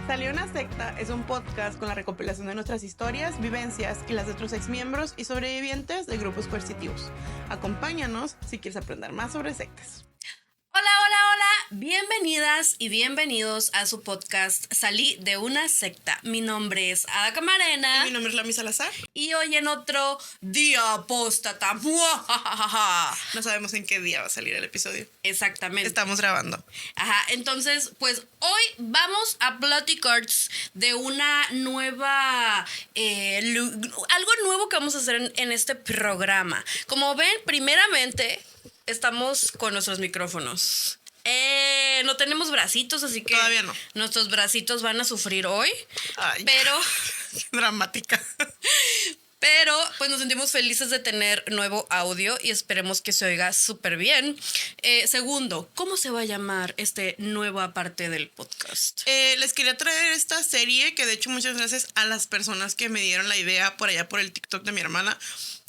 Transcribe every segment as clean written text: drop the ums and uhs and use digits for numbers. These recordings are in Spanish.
Salió una secta es un podcast con la recopilación de nuestras historias, vivencias y las de otros exmiembros y sobrevivientes de grupos coercitivos. Acompáñanos si quieres aprender más sobre sectas. Hola, hola, hola, bienvenidas y bienvenidos a su podcast Salí de una secta. Mi nombre es Ada Camarena. Y mi nombre es Lami Salazar. Y hoy en otro día apóstata. No sabemos en qué día va a salir el episodio. Exactamente. Estamos grabando. Ajá, entonces, pues hoy vamos a platicar de una nueva, algo nuevo que vamos a hacer en este programa. Como ven, primeramente, estamos con nuestros micrófonos. No tenemos bracitos, así que todavía no. Nuestros bracitos van a sufrir hoy. Ay, pero dramática. Pero pues nos sentimos felices de tener nuevo audio y esperemos que se oiga súper bien. Segundo, ¿cómo se va a llamar nueva parte del podcast? Les quería traer esta serie que de hecho muchas gracias a las personas que me dieron la idea por allá por el TikTok de mi hermana,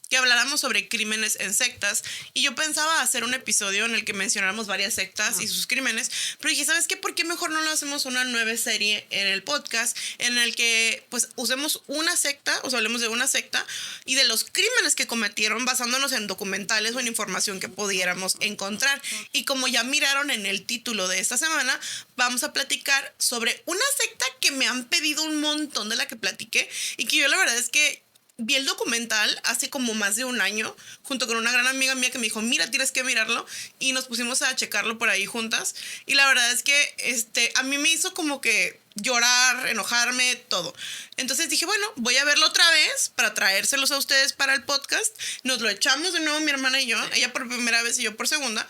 que habláramos sobre crímenes en sectas. Y yo pensaba hacer un episodio en el que mencionáramos varias sectas y sus crímenes, pero dije, ¿sabes qué? ¿Por qué mejor no lo hacemos una nueva serie en el podcast en el que pues usemos una secta, o sea, hablemos de una secta y de los crímenes que cometieron basándonos en documentales o en información que pudiéramos encontrar? Y como ya miraron en el título de esta semana, vamos a platicar sobre una secta que me han pedido un montón, de la que platiqué, y que yo la verdad es que vi el documental hace como más de un año junto con una gran amiga mía que me dijo, mira, tienes que mirarlo, y nos pusimos a checarlo por ahí juntas, y la verdad es que a mí me hizo como que llorar, enojarme, todo. Entonces dije, bueno, voy a verlo otra vez para traérselos a ustedes para el podcast. Nos lo echamos de nuevo mi hermana y yo, ella por primera vez y yo por segunda,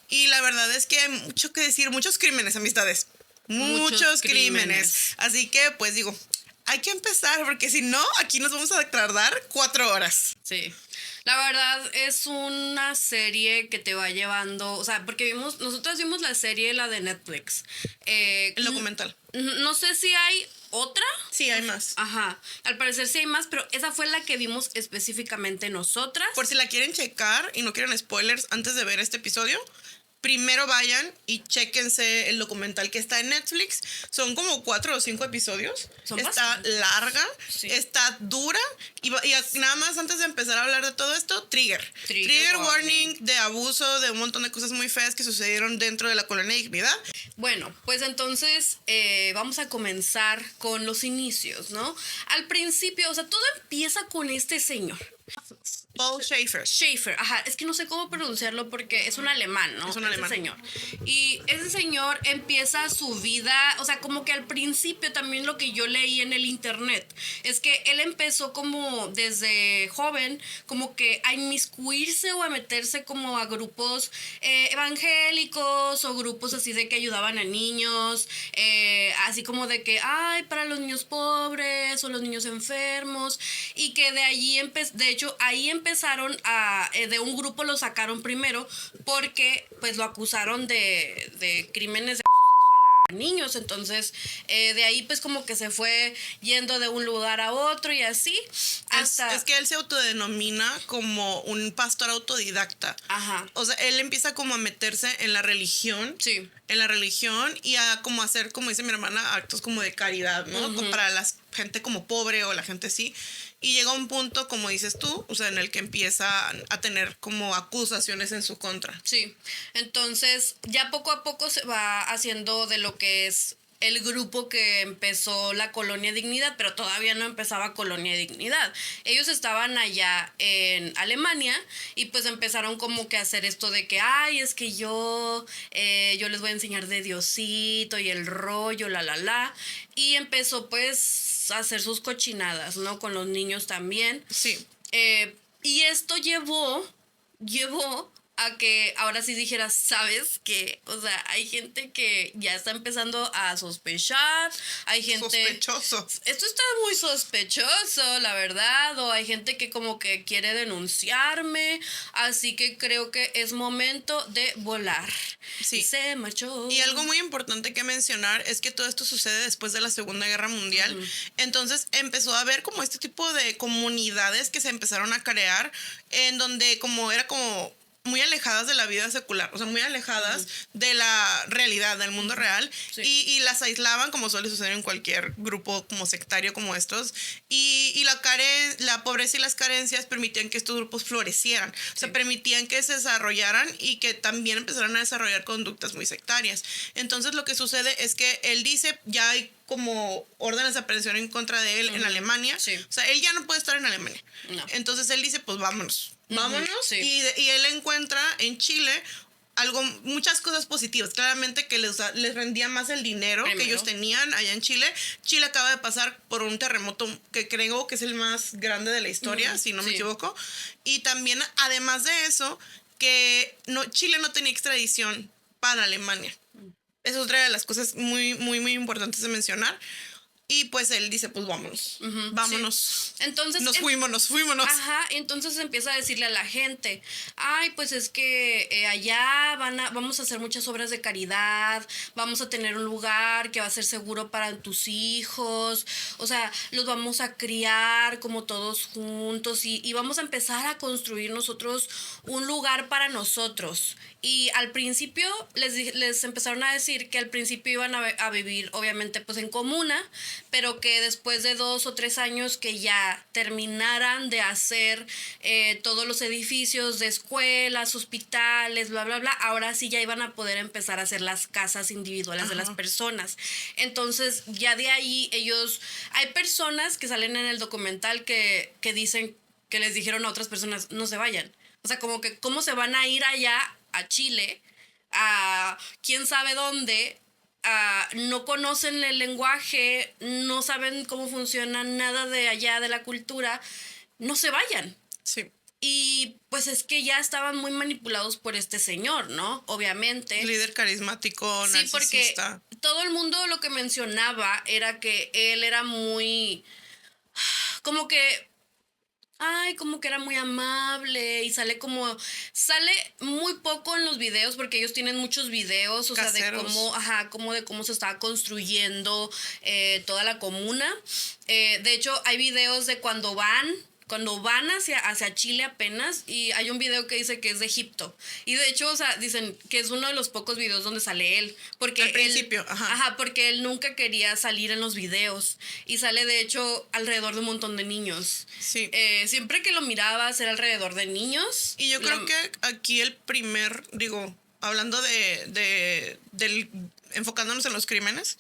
y la verdad es que hay mucho que decir, muchos crímenes, amistades, muchos crímenes. Así que pues digo, hay que empezar, porque si no, aquí nos vamos a tardar 4 horas. Sí. La verdad es una serie que te va llevando, o sea, porque nosotros vimos la serie, la de Netflix. El documental. No sé si hay otra. Sí, hay más. Ajá. Al parecer sí hay más, pero esa fue la que vimos específicamente nosotras. Por si la quieren checar y no quieren spoilers antes de ver este episodio, primero vayan y chéquense el documental que está en Netflix. Son como 4 o 5 episodios. Está larga, sí. Está dura. Y nada más antes de empezar a hablar de todo esto, Trigger warning de abuso, de un montón de cosas muy feas que sucedieron dentro de la colonia Dignidad. Bueno, pues entonces vamos a comenzar con los inicios, ¿no? Al principio, o sea, todo empieza con este señor. Paul Schaefer, ajá, es que no sé cómo pronunciarlo porque es un alemán, ¿no? Es un alemán. Señor. Y ese señor empieza su vida, o sea, como que al principio también lo que yo leí en el internet es que él empezó como desde joven, como que a inmiscuirse o a meterse como a grupos evangélicos o grupos así de que ayudaban a niños, así como de que, ay, para los niños pobres o los niños enfermos, y que de allí de hecho, ahí empezaron de un grupo lo sacaron primero porque pues lo acusaron de crímenes de abuso sexual a niños. Entonces, de ahí pues como que se fue yendo de un lugar a otro y así hasta... Es que él se autodenomina como un pastor autodidacta. Ajá. O sea, él empieza como a meterse en la religión. Sí. En la religión y a como hacer, como dice mi hermana, actos como de caridad, ¿no? Uh-huh. Para la gente como pobre o la gente así. Y llega un punto, como dices tú, o sea, en el que empieza a tener como acusaciones en su contra. Sí. Entonces, ya poco a poco se va haciendo de lo que es el grupo que empezó la Colonia Dignidad, pero todavía no empezaba Colonia Dignidad. Ellos estaban allá en Alemania y pues empezaron como que a hacer esto de que, ay, es que yo les voy a enseñar de Diosito y el rollo, y empezó pues a hacer sus cochinadas, ¿no? Con los niños también. Sí. Y esto llevó a que ahora sí dijeras, ¿sabes qué? O sea, hay gente que ya está empezando a sospechar, hay gente... Sospechoso. Esto está muy sospechoso, la verdad, o hay gente que como que quiere denunciarme, así que creo que es momento de volar. Sí. Y se marchó. Y algo muy importante que mencionar es que todo esto sucede después de la Segunda Guerra Mundial. Uh-huh. Entonces empezó a haber como este tipo de comunidades que se empezaron a crear en donde como era como muy alejadas de la vida secular, o sea, muy alejadas de la realidad, del mundo real, Sí. y las aislaban, como suele suceder en cualquier grupo como sectario como estos, y la pobreza y las carencias permitían que estos grupos florecieran, o sea, permitían que se desarrollaran y que también empezaran a desarrollar conductas muy sectarias. Entonces lo que sucede es que él dice, ya hay como órdenes de aprehensión en contra de él en Alemania. Sí. O sea, él ya no puede estar en Alemania. No. Entonces él dice, pues vámonos. Sí. Y él encuentra en Chile muchas cosas positivas. Claramente que les rendía más el dinero Primero. que ellos tenían allá en Chile. Chile acaba de pasar por un terremoto que creo que es el más grande de la historia, si no me equivoco. Y también, además de eso, que Chile no tenía extradición para Alemania. Es otra de las cosas muy, muy, muy importantes de mencionar. Y pues él dice, pues vámonos, vámonos. Sí. Entonces, nos fuimos. Ajá, entonces empieza a decirle a la gente, ay, pues es que allá vamos a hacer muchas obras de caridad, vamos a tener un lugar que va a ser seguro para tus hijos, o sea, los vamos a criar como todos juntos y vamos a empezar a construir nosotros un lugar para nosotros. Y al principio les empezaron a decir que al principio iban a vivir obviamente pues en comuna, pero que después de 2 o 3 años que ya terminaran de hacer todos los edificios de escuelas, hospitales, bla, bla, bla, ahora sí ya iban a poder empezar a hacer las casas individuales de las personas. Entonces ya de ahí hay personas que salen en el documental que dicen que les dijeron a otras personas, no se vayan. O sea, como que cómo se van a ir allá a Chile, a quién sabe dónde, no conocen el lenguaje, no saben cómo funciona nada de allá de la cultura, no se vayan. Sí. Y pues es que ya estaban muy manipulados por este señor, ¿no? Obviamente. Líder carismático, sí, narcisista. porque todo el mundo lo que mencionaba era que él era muy... como que era muy amable y sale muy poco en los videos porque ellos tienen muchos videos, o Caseros. sea, de cómo se estaba construyendo toda la comuna. De hecho, hay videos de cuando van hacia Chile apenas, y hay un video que dice que es de Egipto. Y de hecho, o sea, dicen que es uno de los pocos videos donde sale él. Porque al principio, porque él nunca quería salir en los videos. Y sale, de hecho, alrededor de un montón de niños. Sí. Siempre que lo mirabas era alrededor de niños. Y yo creo que aquí hablando enfocándonos en los crímenes,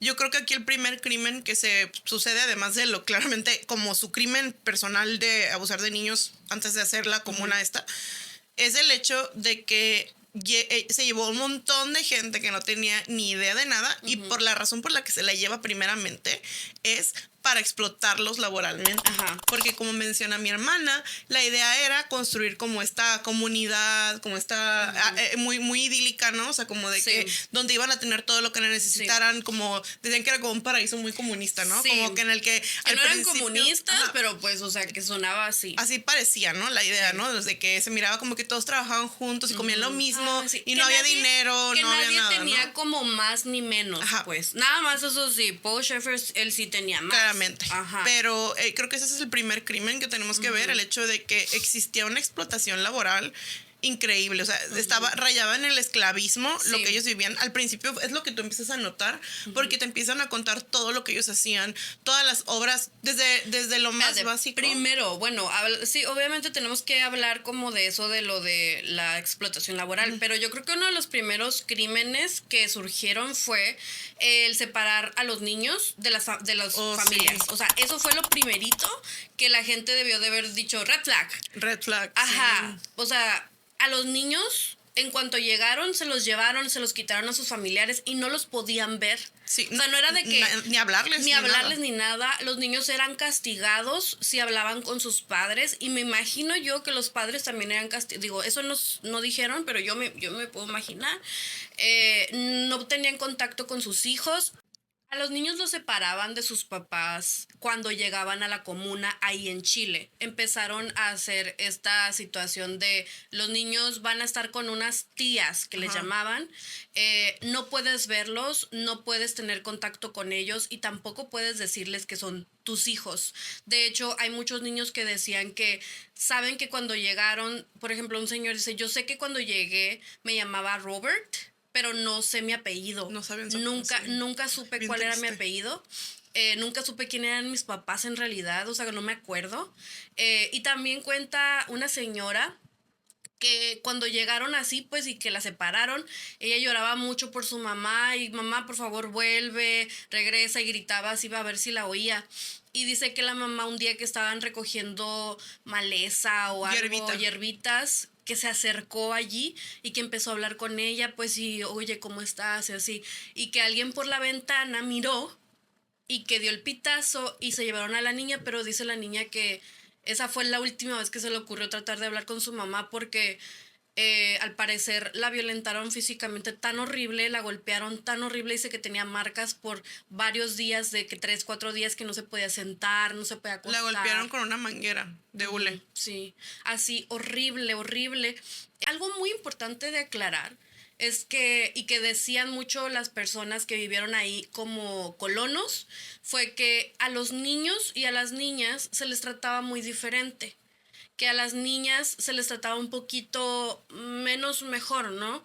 yo creo que aquí el primer crimen que se sucede, además de lo claramente como su crimen personal de abusar de niños antes de hacer la comuna esta, es el hecho de que se llevó un montón de gente que no tenía ni idea de nada, y por la razón por la que se la lleva primeramente es para explotarlos laboralmente. Ajá. Porque como menciona mi hermana, la idea era construir como esta comunidad, como esta muy, muy idílica, ¿no? O sea, como de que donde iban a tener todo lo que necesitaran, como decían que era como un paraíso muy comunista, ¿no? Sí. Como que en el que no eran comunistas, pero pues, o sea, que sonaba así. Así parecía, ¿no? La idea, ¿no? Desde que se miraba como que todos trabajaban juntos y comían lo mismo, y no había dinero, no había nada, que nadie tenía ¿no? como más ni menos, pues. Nada más, eso sí, Paul Schaefer, él sí tenía más. Claramente. Ajá. Pero creo que ese es el primer crimen que tenemos que ver, el hecho de que existía una explotación laboral increíble. O sea, rayaba en el esclavismo lo que ellos vivían. Al principio es lo que tú empiezas a notar, porque te empiezan a contar todo lo que ellos hacían, todas las obras, desde lo más básico. Primero, bueno, sí, obviamente tenemos que hablar como de eso, de lo de la explotación laboral, pero yo creo que uno de los primeros crímenes que surgieron fue el separar a los niños de las familias. Sí. O sea, eso fue lo primerito que la gente debió de haber dicho, red flag. Red flag. Ajá. Sí. O sea, a los niños, en cuanto llegaron, se los llevaron, se los quitaron a sus familiares y no los podían ver. Sí. O sea, no era de que... Ni hablarles. Ni nada. Los niños eran castigados si hablaban con sus padres, y me imagino yo que los padres también eran castigados. Digo, eso no dijeron, pero yo me puedo imaginar. No tenían contacto con sus hijos. A los niños los separaban de sus papás cuando llegaban a la comuna ahí en Chile. Empezaron a hacer esta situación de los niños van a estar con unas tías que les llamaban. No puedes verlos, no puedes tener contacto con ellos y tampoco puedes decirles que son tus hijos. De hecho, hay muchos niños que decían que saben que cuando llegaron, por ejemplo, un señor dice, yo sé que cuando llegué me llamaba Robert, pero no sé mi apellido. No saben su Nunca supe bien cuál era mi triste. apellido. Nunca supe quién eran mis papás en realidad, o sea, que no me acuerdo. Y también cuenta una señora que cuando llegaron así, pues, y que la separaron, ella lloraba mucho por su mamá y mamá, por favor, vuelve, regresa, y gritaba así a ver si la oía. Y dice que la mamá un día que estaban recogiendo maleza o algo, hierbitas, que se acercó allí y que empezó a hablar con ella, pues, y oye, ¿cómo estás? Y así. Y que alguien por la ventana miró y que dio el pitazo y se llevaron a la niña, pero dice la niña que esa fue la última vez que se le ocurrió tratar de hablar con su mamá porque al parecer la violentaron físicamente tan horrible, la golpearon tan horrible, dice que tenía marcas por varios días, de que 3, 4 días que no se podía sentar, no se podía acostar. La golpearon con una manguera de hule. Sí, así, horrible, horrible. Algo muy importante de aclarar es que, y que decían mucho las personas que vivieron ahí como colonos, fue que a los niños y a las niñas se les trataba muy diferente, que a las niñas se les trataba un poquito menos mejor, ¿no?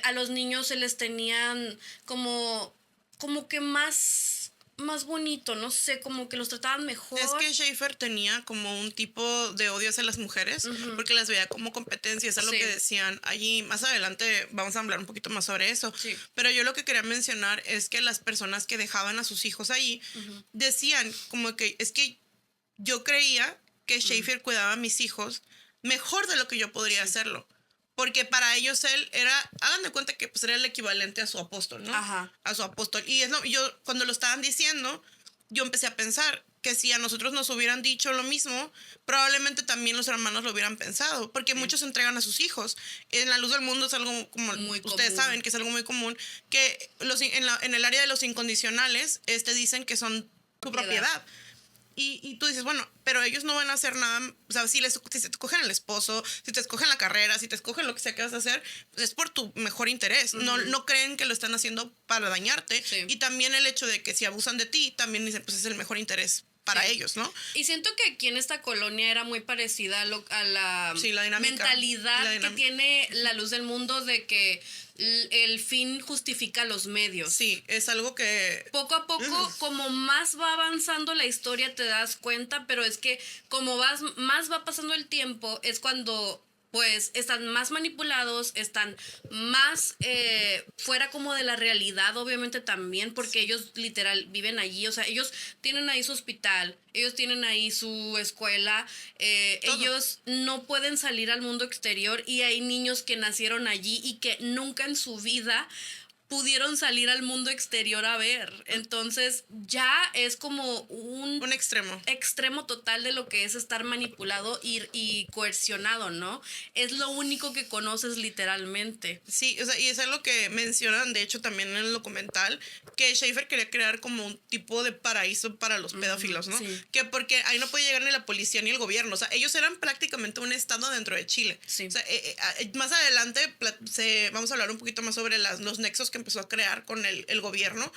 A los niños se les tenían como que más bonito, no sé, como que los trataban mejor. Es que Schaefer tenía como un tipo de odio hacia las mujeres porque las veía como competencia, es algo que decían allí. Más adelante vamos a hablar un poquito más sobre eso. Sí. Pero yo lo que quería mencionar es que las personas que dejaban a sus hijos ahí decían como que es que yo creía que Schaefer cuidaba a mis hijos mejor de lo que yo podría hacerlo. Porque para ellos él era, hagan de cuenta que pues era el equivalente a su apóstol, ¿no? Ajá. A su apóstol. Y yo cuando lo estaban diciendo, yo empecé a pensar que si a nosotros nos hubieran dicho lo mismo, probablemente también los hermanos lo hubieran pensado. Porque muchos entregan a sus hijos. En la luz del mundo es algo como Muy ustedes común. saben que es algo muy común, que en el área de los incondicionales dicen que son tu propiedad. Y tú dices, bueno, pero ellos no van a hacer nada, o sea, si te escogen el esposo, si te escogen la carrera, si te escogen lo que sea que vas a hacer, pues es por tu mejor interés. No creen que lo están haciendo para dañarte. Sí. Y también el hecho de que si abusan de ti, también dicen, pues es el mejor interés para ellos, ¿no? Y siento que aquí en esta colonia era muy parecida a la dinámica. mentalidad que tiene la luz del mundo de que el fin justifica los medios. Sí, es algo que... Poco a poco, como más va avanzando la historia, te das cuenta, pero es que como más va pasando el tiempo, es cuando pues están más manipulados, están más fuera como de la realidad, obviamente también, porque ellos literal viven allí, o sea, ellos tienen ahí su hospital, ellos tienen ahí su escuela, ellos no pueden salir al mundo exterior y hay niños que nacieron allí y que nunca en su vida pudieron salir al mundo exterior a ver. Entonces ya es como un extremo total de lo que es estar manipulado y coercionado, ¿no? Es lo único que conoces literalmente. Sí, o sea, y es algo que mencionan, de hecho, también en el documental, que Schaefer quería crear como un tipo de paraíso para los pedófilos, ¿no? Sí. Que porque ahí no puede llegar ni la policía ni el gobierno. O sea, ellos eran prácticamente un estado dentro de Chile. Sí. O sea, más adelante vamos a hablar un poquito más sobre los nexos que empezó a crear con el gobierno,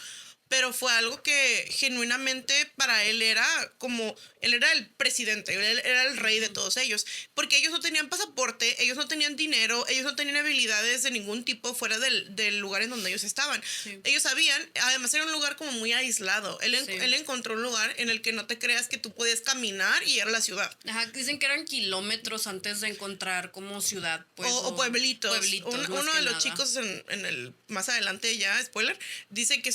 pero fue algo que genuinamente para él era como, él era el presidente, él era el rey de todos ellos, porque ellos no tenían pasaporte, ellos no tenían dinero, ellos no tenían habilidades de ningún tipo fuera del lugar en donde ellos estaban. Sí. Ellos sabían, además era un lugar como muy aislado, él encontró un lugar en el que no te creas que tú podías caminar y llegar a la ciudad. Ajá, dicen que eran kilómetros antes de encontrar como ciudad, pues. O pueblitos. Uno de los chicos en el, más adelante ya, spoiler, dice que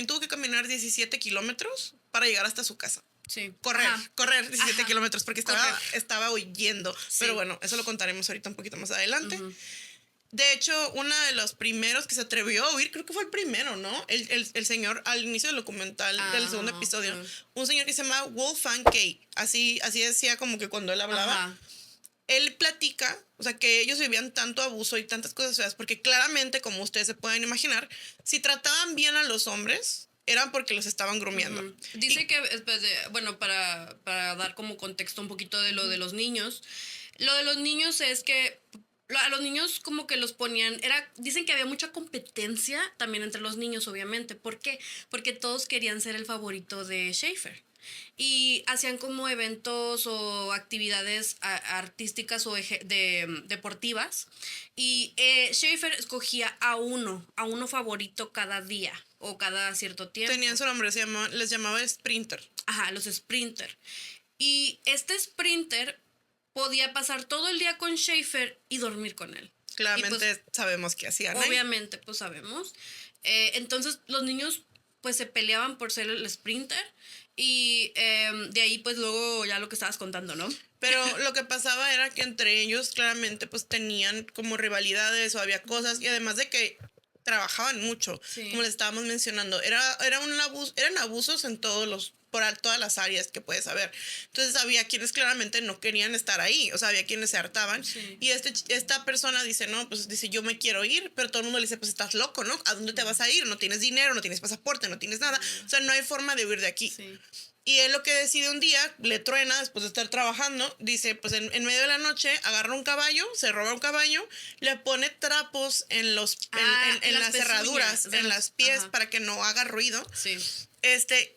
tuvo que caminar 17 kilómetros para llegar hasta su casa. Sí. Correr 17 kilómetros porque estaba huyendo. Sí. Pero bueno, eso lo contaremos ahorita un poquito más adelante. De hecho, uno de los primeros que se atrevió a huir, creo que fue el primero, ¿no? El señor, al inicio del documental, del segundo episodio, un señor que se llama Wolfgang Kay. Así decía como que cuando él hablaba. Él platica, o sea, que ellos vivían tanto abuso y tantas cosas feas, porque claramente, como ustedes se pueden imaginar, si trataban bien a los hombres, eran porque los estaban grumeando. Dice que, bueno, para dar como contexto un poquito de lo de los niños, lo de los niños es que a los niños como que los ponían, dicen que había mucha competencia también entre los niños, obviamente. ¿Por qué? Porque todos querían ser el favorito de Schaefer. Y hacían como eventos o actividades artísticas o deportivas. Y Schaefer escogía a uno favorito cada día o cada cierto tiempo. Tenían su nombre, les llamaba Sprinter. Ajá, los Sprinter. Y este Sprinter podía pasar todo el día con Schaefer y dormir con él. Claramente pues, sabemos qué hacían. Obviamente, pues sabemos. Entonces los niños pues se peleaban por ser el Sprinter. Y de ahí pues luego ya lo que estabas contando, ¿no? Pero lo que pasaba era que entre ellos claramente pues tenían como rivalidades o había cosas. Y además de que trabajaban mucho, como les estábamos mencionando. Eran abusos en todas las áreas que puedes saber. Entonces había quienes claramente no querían estar ahí, o sea, había quienes se hartaban. Y esta persona dice, no, pues dice, yo me quiero ir, pero todo el mundo le dice, pues estás loco, ¿no? ¿A dónde te vas a ir? No tienes dinero, no tienes pasaporte, no tienes nada. O sea, no hay forma de huir de aquí. Y él lo que decide un día, le truena después de estar trabajando, dice, pues en medio de la noche agarra un caballo, se roba un caballo, le pone trapos en las cerraduras, en las pies para que no haga ruido.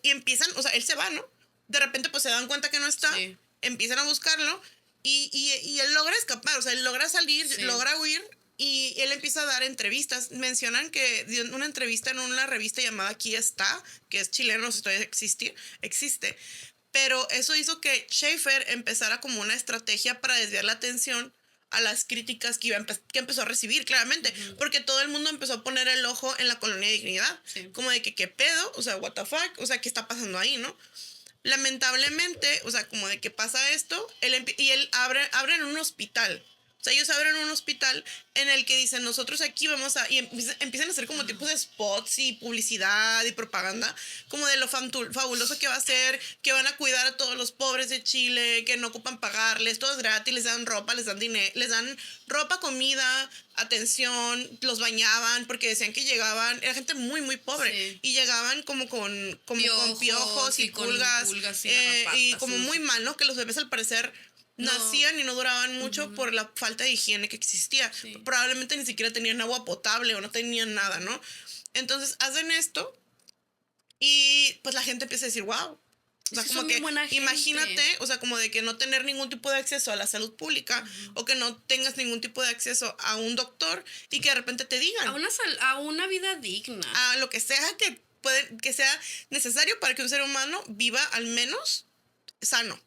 Y empiezan, o sea, él se va, ¿no? De repente pues se dan cuenta que no está, empiezan a buscarlo y él logra escapar, o sea, él logra salir, logra huir. Y él empieza a dar entrevistas. Mencionan que dio una entrevista en una revista llamada Aquí Está, que es chileno, no sé si todavía existe. Pero eso hizo que Schaefer empezara como una estrategia para desviar la atención a las críticas que empezó a recibir, claramente. Porque todo el mundo empezó a poner el ojo en la colonia de Dignidad. Como de que, ¿qué pedo? O sea, what the fuck? O sea, ¿qué está pasando ahí, no? Lamentablemente, o sea, como de que pasa esto, él abren un hospital. O sea, ellos abren un hospital en el que dicen, nosotros aquí vamos a... Y empiezan a hacer como tipos de spots y publicidad y propaganda, como de lo fabuloso que va a ser, que van a cuidar a todos los pobres de Chile, que no ocupan pagarles, todo es gratis, les dan ropa, les dan dinero, les dan ropa, comida, atención, los bañaban, porque decían que llegaban, era gente muy, muy pobre, y llegaban como con piojos y pulgas y como muy mal, ¿no? Que los bebés al parecer... nacían y no duraban mucho por la falta de higiene que existía. Probablemente ni siquiera tenían agua potable o no tenían nada, ¿no? Entonces hacen esto y pues la gente empieza a decir, wow. O sea, como que imagínate, o sea, como de que no tener ningún tipo de acceso a la salud pública o que no tengas ningún tipo de acceso a un doctor y que de repente te digan. A una vida digna. A lo que sea que sea necesario para que un ser humano viva al menos sano.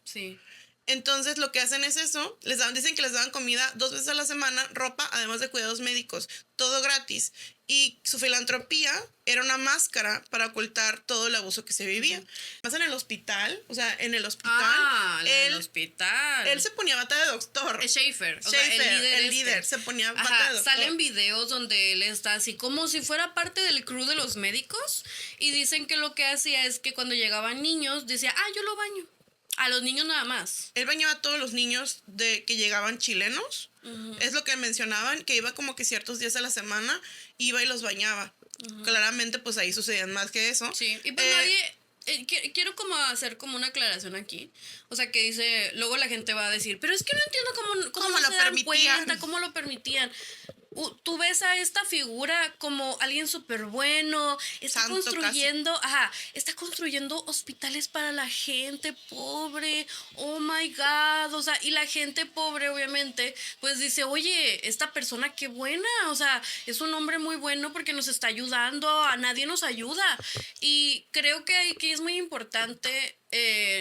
Entonces lo que hacen es eso, dicen que les daban comida 2 veces a la semana, ropa, además de cuidados médicos, todo gratis. Y su filantropía era una máscara para ocultar todo el abuso que se vivía. Más en el hospital, o sea, en el hospital. Él se ponía bata de doctor. Schaefer, el líder se ponía bata de doctor. Salen videos donde él está así como si fuera parte del crew de los médicos y dicen que lo que hacía es que cuando llegaban niños decía, yo lo baño. A los niños nada más. Él bañaba a todos los niños que llegaban chilenos. Es lo que mencionaban, que iba como que ciertos días a la semana, iba y los bañaba. Claramente, pues ahí sucedían más que eso. Sí, y pues nadie... quiero como hacer como una aclaración aquí. O sea, que dice... Luego la gente va a decir, pero es que no entiendo cómo no se dan cuenta, cómo lo permitían. Tú ves a esta figura como alguien súper bueno, está construyendo hospitales para la gente pobre, oh my God, o sea, y la gente pobre obviamente, pues dice, oye, esta persona qué buena, o sea, es un hombre muy bueno porque nos está ayudando, a nadie nos ayuda, y creo que aquí es muy importante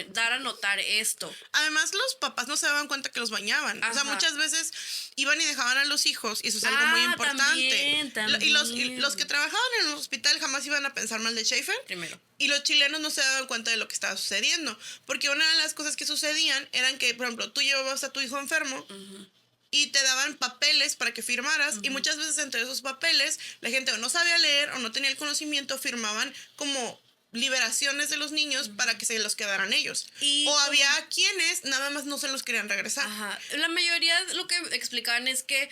dar a notar esto. Además, los papás no se daban cuenta que los bañaban. O sea, muchas veces iban y dejaban a los hijos y eso es algo muy importante. También. Y los que trabajaban en el hospital jamás iban a pensar mal de Schaefer. Primero. Y los chilenos no se daban cuenta de lo que estaba sucediendo. Porque una de las cosas que sucedían eran que, por ejemplo, tú llevabas a tu hijo enfermo y te daban papeles para que firmaras y muchas veces entre esos papeles la gente o no sabía leer o no tenía el conocimiento, firmaban como liberaciones de los niños para que se los quedaran ellos. O había quienes nada más no se los querían regresar. La mayoría lo que explicaban es que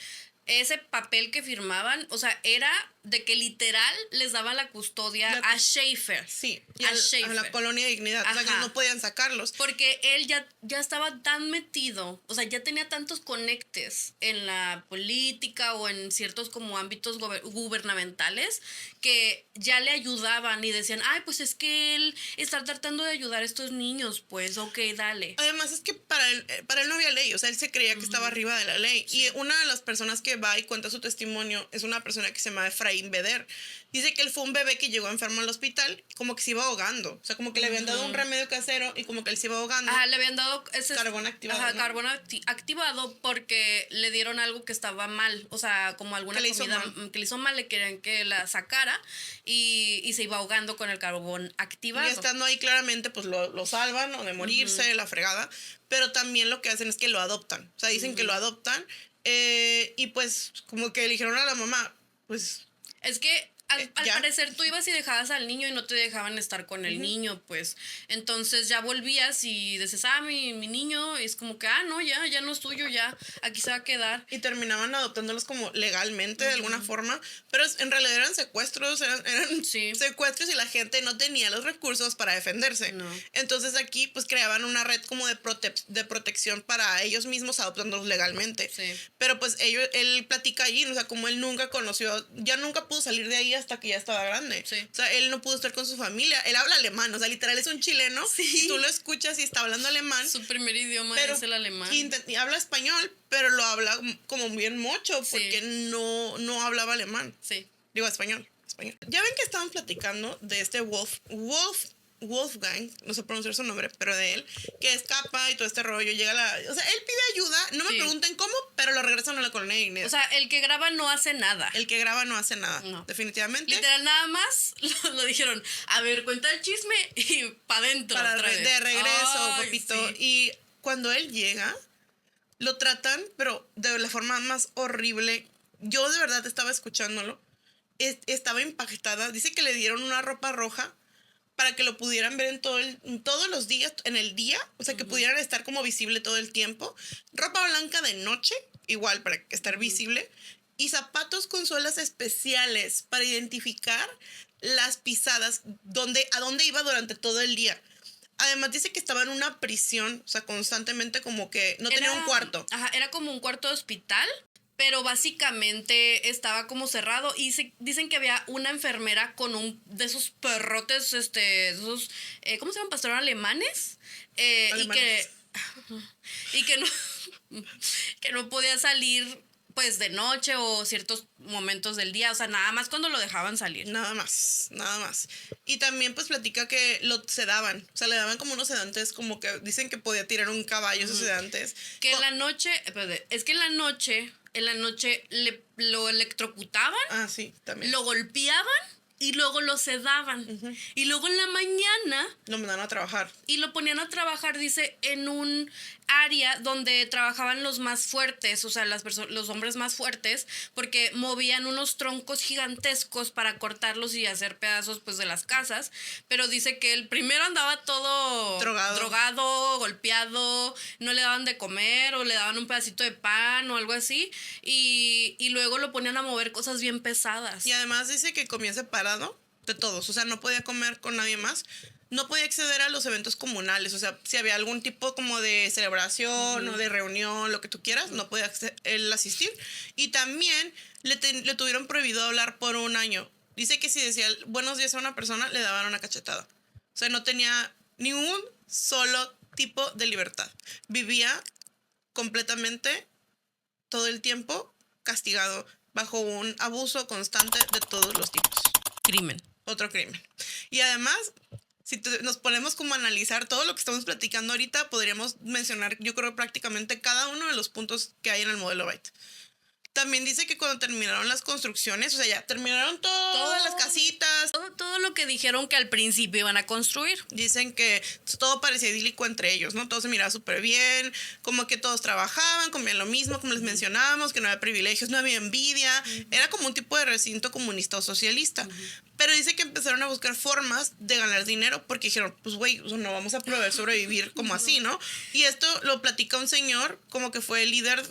ese papel que firmaban, o sea, era de que literal les daba la custodia a Schaefer. Sí, y a a la colonia de dignidad. O sea, que no podían sacarlos. Porque él ya estaba tan metido, o sea, ya tenía tantos conectes en la política o en ciertos como ámbitos gubernamentales que ya le ayudaban y decían, ay, pues es que él está tratando de ayudar a estos niños, pues, ok, dale. Además es que para él no había ley, o sea, él se creía que estaba arriba de la ley. Sí. Y una de las personas que va y cuenta su testimonio es una persona que se llama Efraín Beder. Dice que él fue un bebé que llegó enfermo al hospital, como que se iba ahogando. O sea, como que le habían dado un remedio casero y como que él se iba ahogando. Ajá, le habían dado ese carbón activado. Ajá, ¿no? carbón activado porque le dieron algo que estaba mal. O sea, como alguna comida que le hizo mal, le querían que la sacara y se iba ahogando con el carbón activado. Y estando ahí claramente, pues lo salvan o de morirse, la fregada. Pero también lo que hacen es que lo adoptan. O sea, dicen que lo adoptan. Y pues como que le dijeron a la mamá, pues... Es que al parecer tú ibas y dejabas al niño y no te dejaban estar con el niño, pues. Entonces ya volvías y dices, mi niño, y es como que, no, ya no es tuyo, ya, aquí se va a quedar. Y terminaban adoptándolos como legalmente, de alguna forma, pero en realidad eran secuestros, eran secuestros y la gente no tenía los recursos para defenderse. No. Entonces aquí pues creaban una red como de protección para ellos mismos adoptándolos legalmente. Sí. Pero pues él platica allí, o sea, como él nunca conoció, ya nunca pudo salir de ahí hasta que ya estaba grande. Sí. O sea, él no pudo estar con su familia. Él habla alemán, o sea, literal es un chileno. Sí. Y tú lo escuchas y está hablando alemán. Su primer idioma es el alemán. Y habla español, pero lo habla como bien mocho porque no hablaba alemán. Sí. Digo español. Ya ven que estaban platicando de este Wolfgang, no sé pronunciar su nombre, pero de él, que escapa y todo este rollo, o sea, él pide ayuda, no me pregunten cómo, pero lo regresan a la colonia de dignidad. O sea, el que graba no hace nada. El que graba no hace nada, no. Definitivamente. Literal, nada más lo dijeron, a ver, cuenta el chisme y para adentro. De regreso, papito. Sí. Y cuando él llega, lo tratan, pero de la forma más horrible. Yo de verdad estaba escuchándolo, estaba impactada. Dice que le dieron una ropa roja para que lo pudieran ver en todos los días, en el día, o sea, que pudieran estar como visible todo el tiempo. Ropa blanca de noche, igual, para estar visible. Y zapatos con suelas especiales para identificar las pisadas, a dónde iba durante todo el día. Además dice que estaba en una prisión, o sea, constantemente como que no tenía un cuarto. Ajá, era como un cuarto de hospital. Pero básicamente estaba como cerrado y dicen que había una enfermera con de esos perrotes, esos, ¿cómo se llaman? ¿Pastor alemanes? Alemanes. Y que no podía salir pues de noche o ciertos momentos del día, o sea, nada más cuando lo dejaban salir. Nada más. Y también pues platica que lo sedaban, o sea, le daban como unos sedantes, como que dicen que podía tirar un caballo esos sedantes. Que en la noche, es que en la noche lo electrocutaban. Sí, también. Lo golpeaban y luego lo sedaban. Y luego en la mañana lo mandaron a trabajar. Y lo ponían a trabajar, dice, en un área donde trabajaban los más fuertes, o sea, los hombres más fuertes, porque movían unos troncos gigantescos para cortarlos y hacer pedazos pues de las casas, pero dice que el primero andaba todo drogado, golpeado, no le daban de comer o le daban un pedacito de pan o algo así, y luego lo ponían a mover cosas bien pesadas. Y además dice que comía separado de todos, o sea, no podía comer con nadie más. No podía acceder a los eventos comunales, o sea, si había algún tipo como de celebración o de reunión, lo que tú quieras, no podía él asistir. Y también le tuvieron prohibido hablar por 1 año. Dice que si decía buenos días a una persona, le daban una cachetada. O sea, no tenía ningún solo tipo de libertad. Vivía completamente todo el tiempo castigado bajo un abuso constante de todos los tipos. Crimen. Otro crimen. Y además, si nos ponemos como a analizar todo lo que estamos platicando ahorita, podríamos mencionar, yo creo, prácticamente cada uno de los puntos que hay en el modelo Byte. También dice que cuando terminaron las construcciones, o sea, ya terminaron todas las casitas. Todo lo que dijeron que al principio iban a construir. Dicen que todo parecía idílico entre ellos, ¿no? Todo se miraba súper bien, como que todos trabajaban, comían lo mismo, como les mencionábamos, que no había privilegios, no había envidia. Era como un tipo de recinto comunista o socialista. Pero dice que empezaron a buscar formas de ganar dinero porque dijeron, pues güey, no vamos a poder sobrevivir como así, ¿no? Y esto lo platica un señor como que fue el líder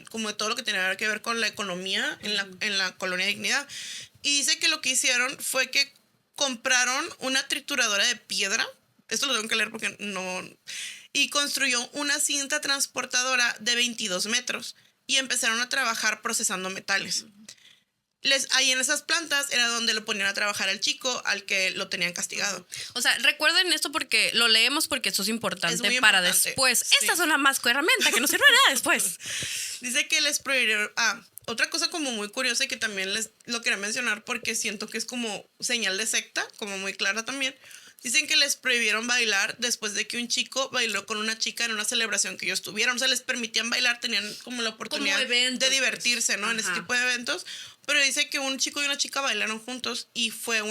como de todo lo que tenía que ver con la economía en la colonia de dignidad. Y dice que lo que hicieron fue que compraron una trituradora de piedra. Esto lo tengo que leer porque no... Y construyó una cinta transportadora de 22 metros. Y empezaron a trabajar procesando metales. Ahí en esas plantas era donde lo ponían a trabajar al chico al que lo tenían castigado. O sea, recuerden esto porque lo leemos porque esto es importante, Es muy para importante. después. Sí. Esta es una más herramienta que no sirve de nada después. Dice que les prohibieron... otra cosa como muy curiosa y que también les lo quería mencionar porque siento que es como señal de secta, como muy clara también. Dicen que les prohibieron bailar después de que un chico bailó con una chica en una celebración que ellos tuvieron. O sea, les permitían bailar, tenían como la oportunidad como eventos, de divertirse, ¿no? Ajá. En ese tipo de eventos. Pero dice que un chico y una chica bailaron juntos y fue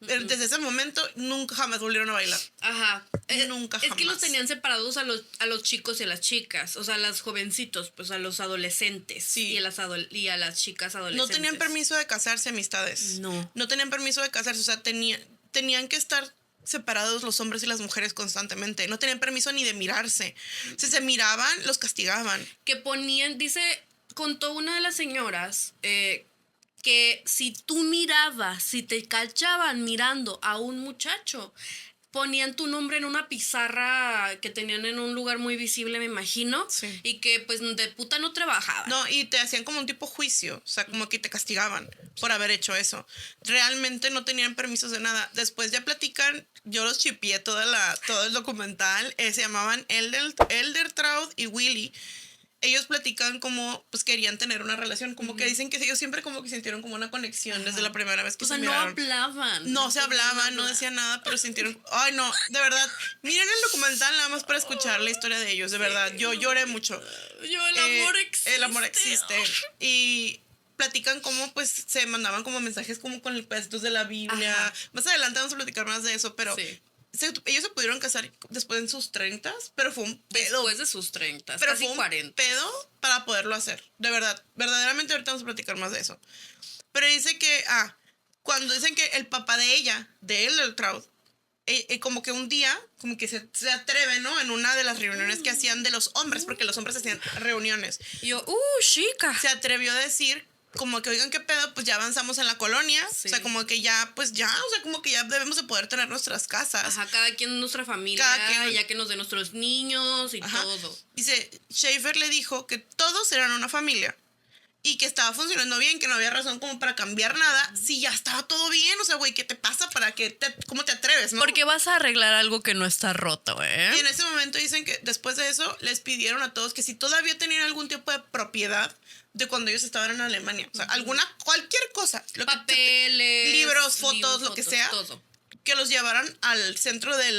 desde ese momento nunca jamás volvieron a bailar. Ajá. Nunca Es que los jamás. tenían separados a los chicos y a las chicas. O sea, a los jovencitos, pues a los adolescentes. Sí. Y a las chicas adolescentes. No tenían permiso de casarse, amistades. No. No tenían permiso de casarse. O sea, tenían que estar separados los hombres y las mujeres constantemente. No tenían permiso ni de mirarse. Si se miraban, los castigaban. Que ponían, contó una de las señoras que si tú mirabas, si te cachaban mirando a un muchacho, ponían tu nombre en una pizarra que tenían en un lugar muy visible, me imagino, Sí. y que pues de puta no trabajaba. No, y te hacían como un tipo juicio. O sea, como que te castigaban por haber hecho eso. Realmente no tenían permisos de nada. Después ya platican, yo los chipié todo el documental. Se llamaban Eldertraud y Willy. Ellos platican como pues querían tener una relación, como que dicen que ellos siempre como que sintieron como una conexión desde la primera vez que O sea, se no miraron. hablaban. No se podían hablaban, no hablar. decían nada, pero sintieron... Ay, no, de verdad. Miren el documental nada más para escuchar la historia de ellos, de verdad. Yo lloré mucho. El amor existe. El amor existe. Y platican cómo pues se mandaban como mensajes como con pedacitos de la Biblia. Ajá. Más adelante vamos a platicar más de eso, pero... Sí. Ellos se pudieron casar después en sus 30, pero fue un pedo. Después de sus 30, Pero casi fue un 40. pedo para poderlo hacer. De verdad. Verdaderamente ahorita vamos a platicar más de eso. Pero dice que... cuando dicen que el papá de ella, de Eldertraud, como que un día, como que se atreve, ¿no? En una de las reuniones que hacían de los hombres, porque los hombres hacían reuniones. Y yo, chica. Se atrevió a decir, como que, oigan, qué pedo, pues ya avanzamos en la colonia. Sí. O sea, como que ya, pues ya, o sea, como que ya debemos de poder tener nuestras casas. Ajá, cada quien en nuestra familia, Cada quien. ya que nos den nuestros niños y Ajá. todo. Dice, Schaefer le dijo que todos eran una familia y que estaba funcionando bien, que no había razón como para cambiar nada, si ya estaba todo bien. O sea, güey, ¿qué te pasa? ¿Cómo te atreves, no? Porque vas a arreglar algo que no está roto, ¿eh? Y en ese momento dicen que después de eso les pidieron a todos que si todavía tenían algún tipo de propiedad de cuando ellos estaban en Alemania, o sea, cualquier cosa, Papeles, libros, fotos, lo que sea, todo. que los llevaran al centro de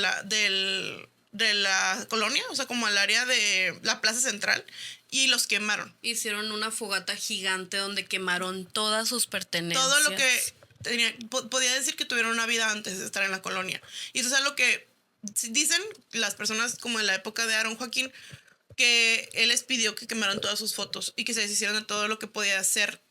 la colonia, o sea, como al área de la plaza central, y los quemaron. Hicieron una fogata gigante donde quemaron todas sus pertenencias. Todo lo que tenía, podía decir que tuvieron una vida antes de estar en la colonia. Y eso es algo que dicen las personas como en la época de Aaron Joaquín, que él les pidió que quemaran todas sus fotos y que se deshicieran de todo lo que podía hacer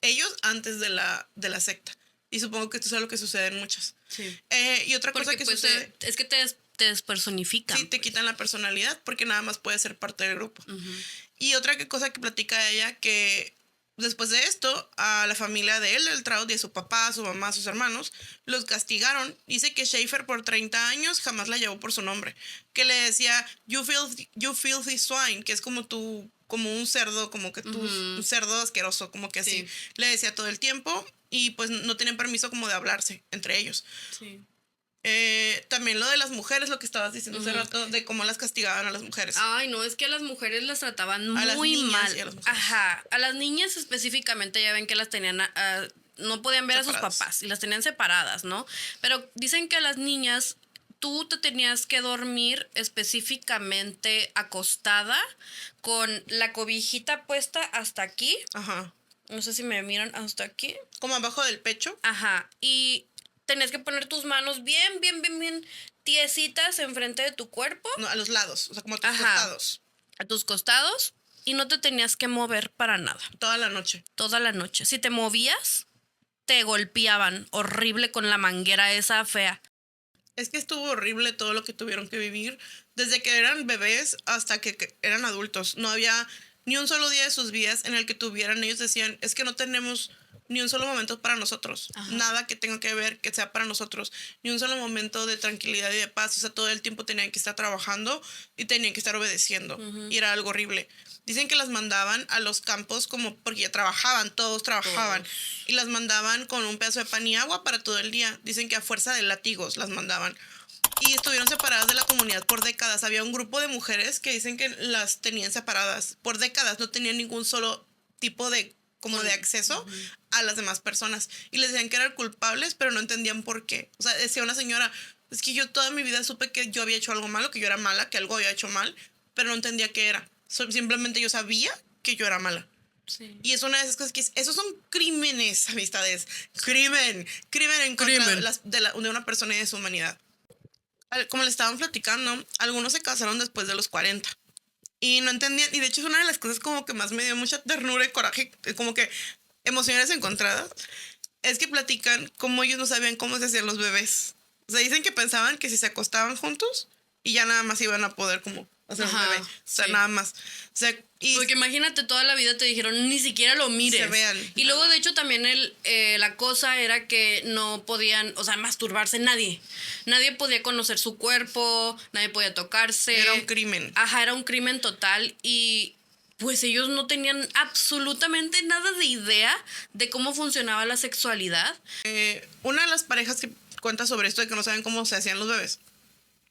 ellos antes de la secta. Y supongo que esto es algo que sucede en muchas. Sí. Y otra cosa Porque que pues sucede... es que te despersonifican. Sí, te quitan la personalidad porque nada más puedes ser parte del grupo. Ujú. Y otra cosa que platica ella, que después de esto, a la familia de Eldertraud y a su papá, a su mamá, a sus hermanos, los castigaron. Dice que Schaefer por 30 años jamás la llevó por su nombre. Que le decía, you filthy swine, que es como un cerdo, como que tú, un cerdo asqueroso, como que así. Sí. Le decía todo el tiempo y pues no tenían permiso como de hablarse entre ellos. Sí. También lo de las mujeres, lo que estabas diciendo hace rato, de cómo las castigaban a las mujeres. Ay, no, es que a las mujeres las trataban A las muy niñas mal. y a las mujeres. Ajá, a las niñas específicamente ya ven que las tenían, no podían ver Separadas. a sus papás y las tenían separadas, ¿no? Pero dicen que a las niñas tú te tenías que dormir específicamente acostada con la cobijita puesta hasta aquí. Ajá. No sé si me miran hasta aquí. Como abajo del pecho. Ajá, y tenías que poner tus manos bien tiesitas enfrente de tu cuerpo, No, a los lados, o sea, como a tus Ajá. costados. a tus costados, y no te tenías que mover para nada, Toda la noche. toda la noche. Si te movías, te golpeaban horrible con la manguera esa fea. Es que estuvo horrible todo lo que tuvieron que vivir. Desde que eran bebés hasta que eran adultos. No había ni un solo día de sus vidas en el que tuvieran. Ellos decían, es que no tenemos ni un solo momento para nosotros. Ajá. Nada que tenga que ver que sea para nosotros. Ni un solo momento de tranquilidad y de paz. O sea, todo el tiempo tenían que estar trabajando y tenían que estar obedeciendo. Y era algo horrible. Dicen que las mandaban a los campos como porque ya trabajaban, todos trabajaban. Y las mandaban con un pedazo de pan y agua para todo el día. Dicen que a fuerza de látigos las mandaban. Y estuvieron separadas de la comunidad por décadas. Había un grupo de mujeres que dicen que las tenían separadas por décadas. No tenían ningún solo tipo de como de acceso a las demás personas. Y les decían que eran culpables, pero no entendían por qué. O sea, decía una señora, es que yo toda mi vida supe que yo había hecho algo malo, que yo era mala, que algo había hecho mal, pero no entendía qué era. Simplemente yo sabía que yo era mala. Sí. Y es una de esas cosas que esos son crímenes, amistades. Crimen en contra de una persona y de su humanidad. Como le estaban platicando, algunos se casaron después de los 40. Y no entendían, y de hecho es una de las cosas como que más me dio mucha ternura y coraje, como que emociones encontradas, es que platican cómo ellos no sabían cómo se hacían los bebés. O sea, dicen que pensaban que si se acostaban juntos y ya nada más iban a poder como hacer un bebé. O sea, sí. nada más. O sea, y Porque imagínate, toda la vida te dijeron, ni siquiera lo mires. Se vean. Y luego, de hecho, también la cosa era que no podían, o sea, masturbarse nadie. Nadie podía conocer su cuerpo, nadie podía tocarse. Era un crimen. Ajá, era un crimen total y pues ellos no tenían absolutamente nada de idea de cómo funcionaba la sexualidad. Una de las parejas que cuenta sobre esto de que no saben cómo se hacían los bebés,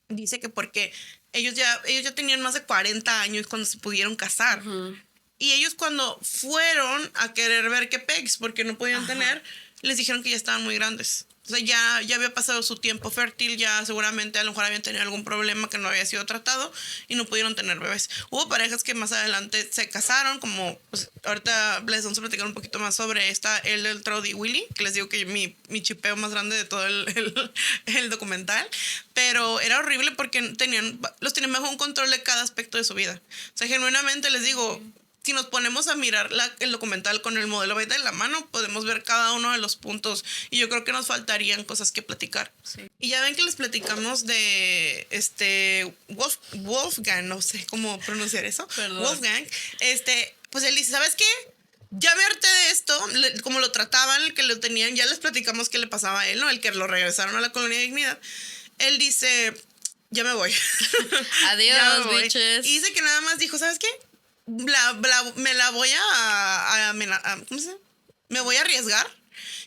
dice que porque ellos ya tenían más de 40 años cuando se pudieron casar. Y ellos cuando fueron a querer ver qué pegs, porque no podían tener, les dijeron que ya estaban muy grandes. O sea, ya había pasado su tiempo fértil, ya seguramente a lo mejor habían tenido algún problema que no había sido tratado y no pudieron tener bebés. Hubo parejas que más adelante se casaron, como pues, ahorita les vamos a platicar un poquito más sobre el del Trody Willy, que les digo que mi chipeo más grande de todo el documental. Pero era horrible porque los tenían bajo un control de cada aspecto de su vida. O sea, genuinamente les digo, si nos ponemos a mirar el documental con el modelo beta en la mano, podemos ver cada uno de los puntos. Y yo creo que nos faltarían cosas que platicar. Sí. Y ya ven que les platicamos de Wolfgang, no sé cómo pronunciar eso. Perdón. Wolfgang. Pues él dice, ¿sabes qué? Ya me harté de esto, como lo trataban, el que lo tenían, ya les platicamos qué le pasaba a él, ¿no? El que lo regresaron a la colonia de dignidad. Él dice, ya me voy. Adiós, Ya me voy. bitches. Y dice que nada más dijo, ¿sabes qué? Me la voy ¿cómo se llama? Me voy a arriesgar.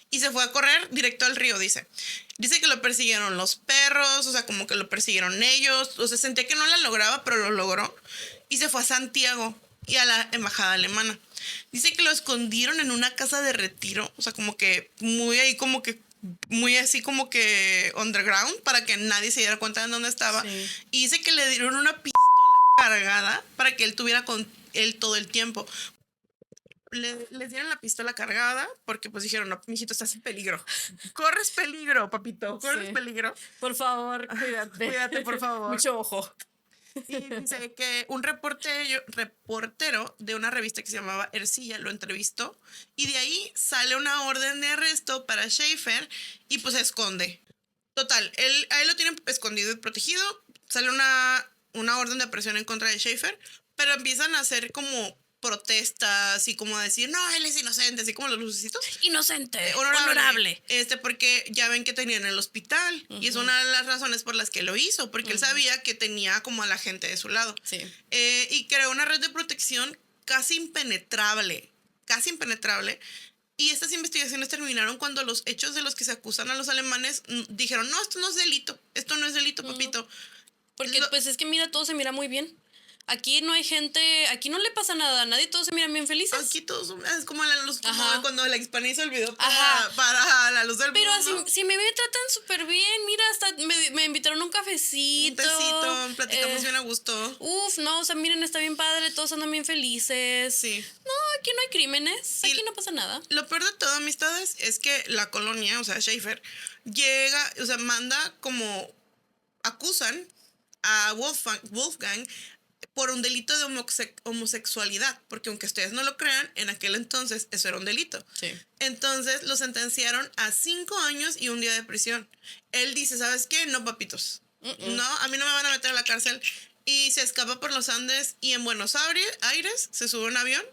Y se fue a correr directo al río, dice. Dice que lo persiguieron los perros, o sea, como que lo persiguieron ellos. O sea, sentía que no la lograba, pero lo logró. Y se fue a Santiago y a la embajada alemana. Dice que lo escondieron en una casa de retiro, o sea, como que muy así como que underground, para que nadie se diera cuenta de dónde estaba. Sí. Y dice que le dieron una pistola cargada para que él tuviera con él todo el tiempo. Les dieron la pistola cargada porque pues dijeron, no, mijito, estás en peligro. Corres peligro, papito, corres peligro. Por favor, cuídate. Cuídate, por favor. Mucho ojo. Y dice que un reportero de una revista que se llamaba Ercilla lo entrevistó y de ahí sale una orden de arresto para Schaefer y pues se esconde. Total, a él lo tienen escondido y protegido. Sale una orden de aprehensión en contra de Schaefer, pero empiezan a hacer como protestas y como a decir, no, él es inocente, así como los lucecitos. Inocente, honorable. Porque ya ven que tenía en el hospital y es una de las razones por las que lo hizo, porque él sabía que tenía como a la gente de su lado. Sí. Y creó una red de protección casi impenetrable. Y estas investigaciones terminaron cuando los hechos de los que se acusan a los alemanes dijeron, no, esto no es delito, papito. Porque pues es que mira, todo se mira muy bien. Aquí no hay gente, aquí no le pasa nada a nadie, todos se miran bien felices. Aquí todos es como cuando la Hispana hizo el video para la luz del Pero mundo. así, si me tratan súper bien, mira, hasta me invitaron a un cafecito. Un tecito, platicamos bien a gusto. No, o sea, miren, está bien padre, todos andan bien felices. Sí. No, aquí no hay crímenes, aquí no pasa nada. Lo peor de todo, amistades, es que la colonia, o sea, Schaefer, llega, o sea, manda como, acusan a Wolfgang por un delito de homosexualidad, porque aunque ustedes no lo crean, en aquel entonces eso era un delito. Sí. Entonces lo sentenciaron a 5 años y 1 día de prisión. Él dice, ¿sabes qué? No, papitos. No, a mí no me van a meter a la cárcel. Y se escapa por los Andes y en Buenos Aires se sube a un avión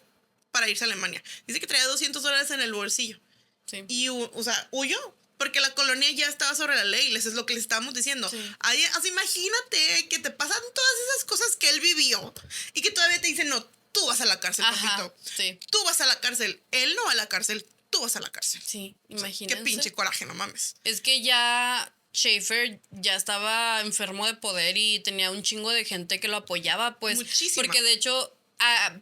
para irse a Alemania. Dice que traía $200 en el bolsillo. Sí. Y, o sea, huyó. Porque la colonia ya estaba sobre la ley, es lo que les estábamos diciendo. Sí. Ahí, así, imagínate que te pasan todas esas cosas que él vivió y que todavía te dicen, no, tú vas a la cárcel, papito. Sí. Tú vas a la cárcel. Él no va a la cárcel, tú vas a la cárcel. Sí, O sea, imagínense. qué pinche coraje, no mames. Es que ya Schaefer ya estaba enfermo de poder y tenía un chingo de gente que lo apoyaba, pues. Muchísima. Porque de hecho,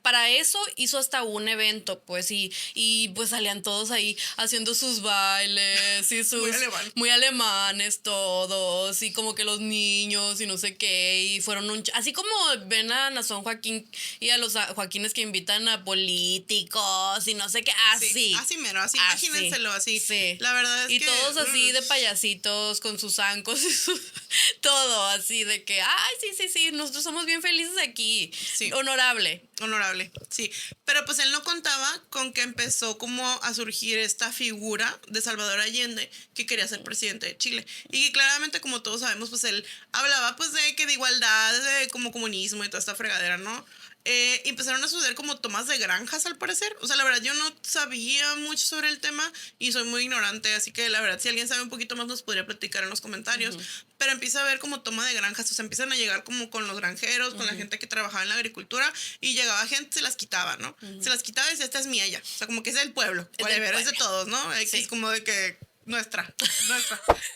para eso hizo hasta un evento, pues, y pues salían todos ahí haciendo sus bailes y sus... Muy alemanes todos, y como que los niños y no sé qué, y fueron así como ven a Nazón Joaquín y a los Joaquines que invitan a políticos y no sé qué, así. Sí, así mero, así, imagínenselo así. Sí. La verdad es y que... todos así de payasitos con sus zancos y todo así de que, ay, sí, nosotros somos bien felices aquí. Sí. Honorable, sí. Pero pues él no contaba con que empezó como a surgir esta figura de Salvador Allende que quería ser presidente de Chile. Y que claramente, como todos sabemos, pues él hablaba pues de que de igualdad, de como comunismo y toda esta fregadera, ¿no? Empezaron a suceder como tomas de granjas al parecer. O sea, la verdad yo no sabía mucho sobre el tema y soy muy ignorante, así que la verdad si alguien sabe un poquito más nos podría platicar en los comentarios. Pero empieza a haber como toma de granjas, o sea, empiezan a llegar como con los granjeros, con la gente que trabajaba en la agricultura y llegaba gente, se las quitaba, ¿no? Se las quitaba y decía, esta es mía ya. O sea, como que es del pueblo, es de todos, ¿no? Sí. Es como de que nuestra.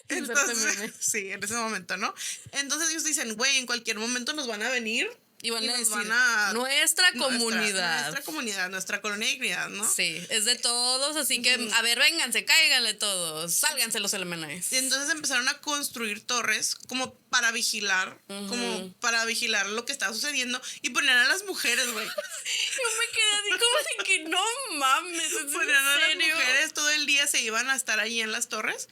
Entonces, sí, en ese momento, ¿no? Entonces ellos dicen, güey, en cualquier momento nos van a venir y van a nos decir, van a... nuestra comunidad. Nuestra comunidad, nuestra colonia de dignidad, ¿no? Sí, es de todos, así que, a ver, vénganse, cáiganle todos, sálganse los alemanes. Y entonces empezaron a construir torres como para vigilar, como para vigilar lo que estaba sucediendo y poner a las mujeres, güey. Yo me quedé así como de que no mames, ¿en poner a las serio? mujeres todo el día se iban a estar ahí en las torres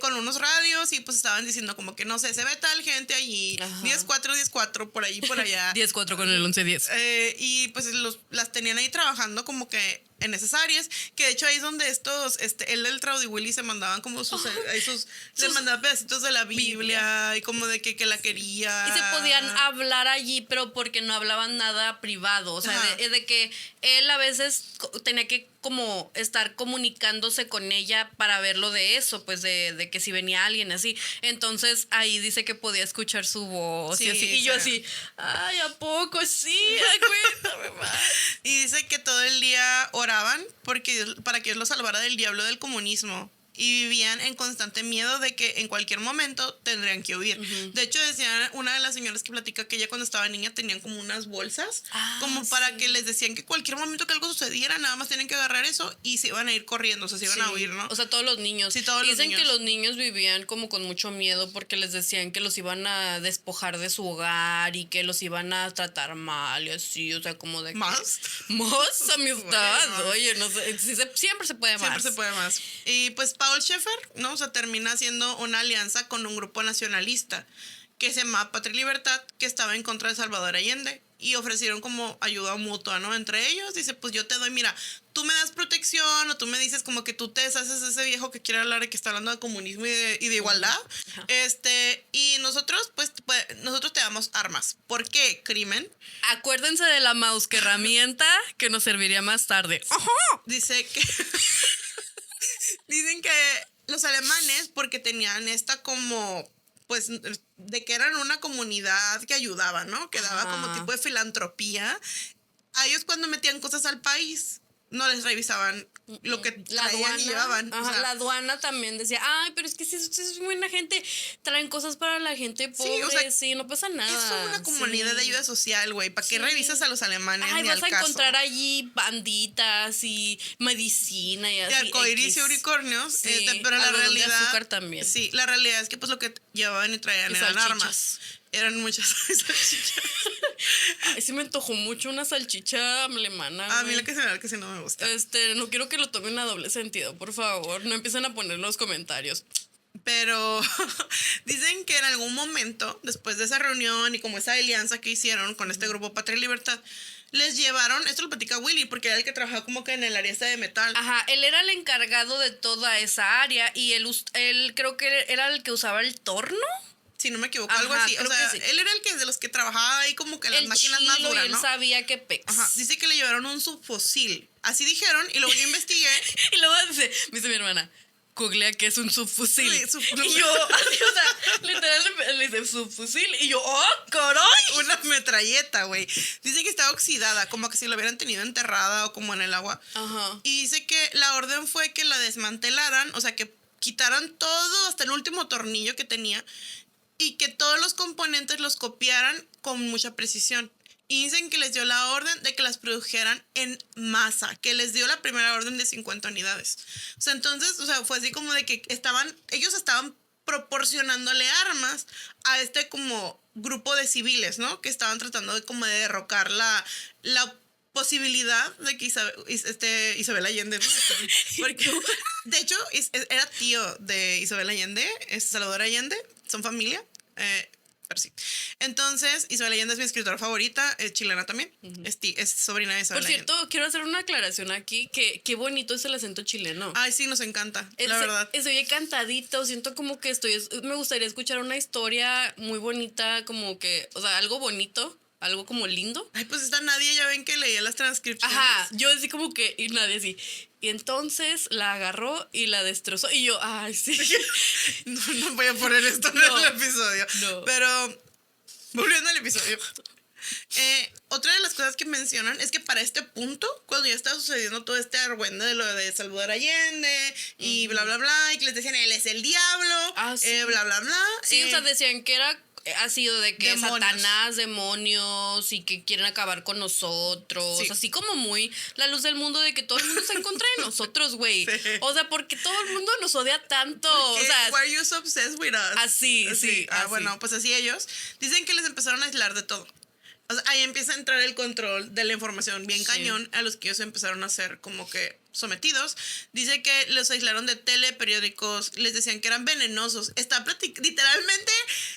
con unos radios y pues estaban diciendo como que no sé, se ve tal gente allí, 10-4, 10-4, por allí, por allá. 10-4 con el 11-10. Y pues las tenían ahí trabajando como que en esas áreas, que de hecho ahí es donde él del Traudy Willy se mandaban como le mandaba pedacitos de la Biblia y como de que la quería. Y se podían hablar allí, pero porque no hablaban nada privado, o sea, de que él a veces tenía que como estar comunicándose con ella para ver lo de eso, pues de que si venía alguien así. Entonces ahí dice que podía escuchar su voz y así. Y yo así, ay, ¿a poco? Sí, cuéntame más. Y dice que todo el día oraban para que Dios los salvara del diablo del comunismo. Y vivían en constante miedo de que en cualquier momento tendrían que huir. De hecho, decían, una de las señoras que platica que ella cuando estaba niña tenían como unas bolsas, como para que les decían que cualquier momento que algo sucediera, nada más tienen que agarrar eso y se iban a ir corriendo, o sea, se iban a huir, ¿no? O sea, todos los niños. Sí, todos los Dicen niños. que los niños vivían como con mucho miedo porque les decían que los iban a despojar de su hogar y que los iban a tratar mal y así, o sea, como de... ¿Más? Más amistad, Bueno. oye, no sé, siempre se puede más. Siempre se puede más. Y pues Paul Schaefer, ¿no? O sea, termina haciendo una alianza con un grupo nacionalista que se llama Patria y Libertad, que estaba en contra de Salvador Allende. Y ofrecieron como ayuda mutua, ¿no? Entre ellos, dice, pues yo te doy, mira, tú me das protección o tú me dices como que tú te deshaces de ese viejo que quiere hablar y que está hablando de comunismo y de igualdad. Y nosotros, pues, nosotros te damos armas. ¿Por qué? Crimen. Acuérdense de la mouse, que herramienta que nos serviría más tarde. Dice que... Dicen que los alemanes, porque tenían esta como... pues de que eran una comunidad que ayudaba, ¿no? Que daba como tipo de filantropía. A ellos cuando metían cosas al país, no les revisaban lo que traían y llevaban. Ajá, o sea, la aduana también decía, ay, pero es que si es buena gente, traen cosas para la gente pobre, sí, o sea, sí, no pasa nada. Es una comunidad de ayuda social, güey. ¿Para qué revisas a los alemanes? Ay, ni vas al a caso? encontrar allí banditas y medicina y así. De arcoíris y unicornios, Sí, pero la algodón de realidad... azúcar también. Sí, la realidad es que pues lo que llevaban y traían Y eran salchichas. armas. Eran muchas salchichas. Ay, sí me antojó mucho una salchicha alemana. A mí güey. lo que se me da que sí no me gusta. No quiero que lo tomen a doble sentido, por favor. No empiecen a poner los comentarios. Pero dicen que en algún momento, después de esa reunión y como esa alianza que hicieron con este grupo Patria y Libertad, les llevaron, esto lo platica Willy, porque era el que trabajaba como que en el área esta de metal. Ajá, él era el encargado de toda esa área y él creo que era el que usaba el torno. si no me equivoco, Ajá, algo así. O creo sea, que sí. él era el que de los que trabajaba ahí como que en las El máquinas más chilo y duras, él ¿no? sabía que pex. Ajá, dice que le llevaron un subfusil. Así dijeron, y luego yo investigué. Y luego dice mi hermana, googlea que es un subfusil. Sí, Y yo, así, o sea, literal le dice subfusil. Y yo, ¡oh, caray! Una metralleta, güey. Dice que estaba oxidada, como que si lo hubieran tenido enterrada o como en el agua. Ajá. Y dice que la orden fue que la desmantelaran, o sea, que quitaran todo hasta el último tornillo que tenía y que todos los componentes los copiaran con mucha precisión. Y dicen que les dio la orden de que las produjeran en masa, que les dio la primera orden de 50 unidades. O sea, entonces, o sea, fue así como de que ellos estaban proporcionándole armas a este como grupo de civiles, ¿no? Que estaban tratando de como de derrocar la posibilidad de que Isabel Allende, ¿no? Porque, de hecho, era tío de Isabel Allende, es Salvador Allende, son familia. Pero sí. Entonces, Isabel Allende es mi escritora favorita, es chilena también. Es sobrina de Isabel Por Allende. cierto, quiero hacer una aclaración aquí, que qué bonito es el acento chileno. Ay, sí, nos encanta, la verdad. Estoy cantadito, siento como que me gustaría escuchar una historia muy bonita, como que, o sea, algo bonito, algo como lindo. Ay, pues está Nadia, ya ven que leía las transcripciones. Ajá, yo así como que, y nadie así. Y entonces la agarró y la destrozó. Y yo, ay, sí. No voy a poner esto en el episodio. No. Pero, volviendo al episodio. Otra de las cosas que mencionan es que para este punto, cuando ya estaba sucediendo todo este argüende de lo de Salvador Allende y bla, bla, bla, y que les decían, él es el diablo, sí. bla, bla, bla. Sí, o sea, decían que ha sido de que demonios. Satanás, demonios y que quieren acabar con nosotros. Sí. Así como muy la luz del mundo de que todo el mundo está en contra de nosotros, güey. Sí. O sea, porque todo el mundo nos odia tanto. O sea, why are you so obsessed with us? Así, sí. Ah, así. bueno, pues así ellos dicen que les empezaron a aislar de todo. O sea, ahí empieza a entrar el control de la información bien cañón a los que ellos empezaron a ser como que sometidos. Dice que los aislaron de tele, periódicos, les decían que eran venenosos. Literalmente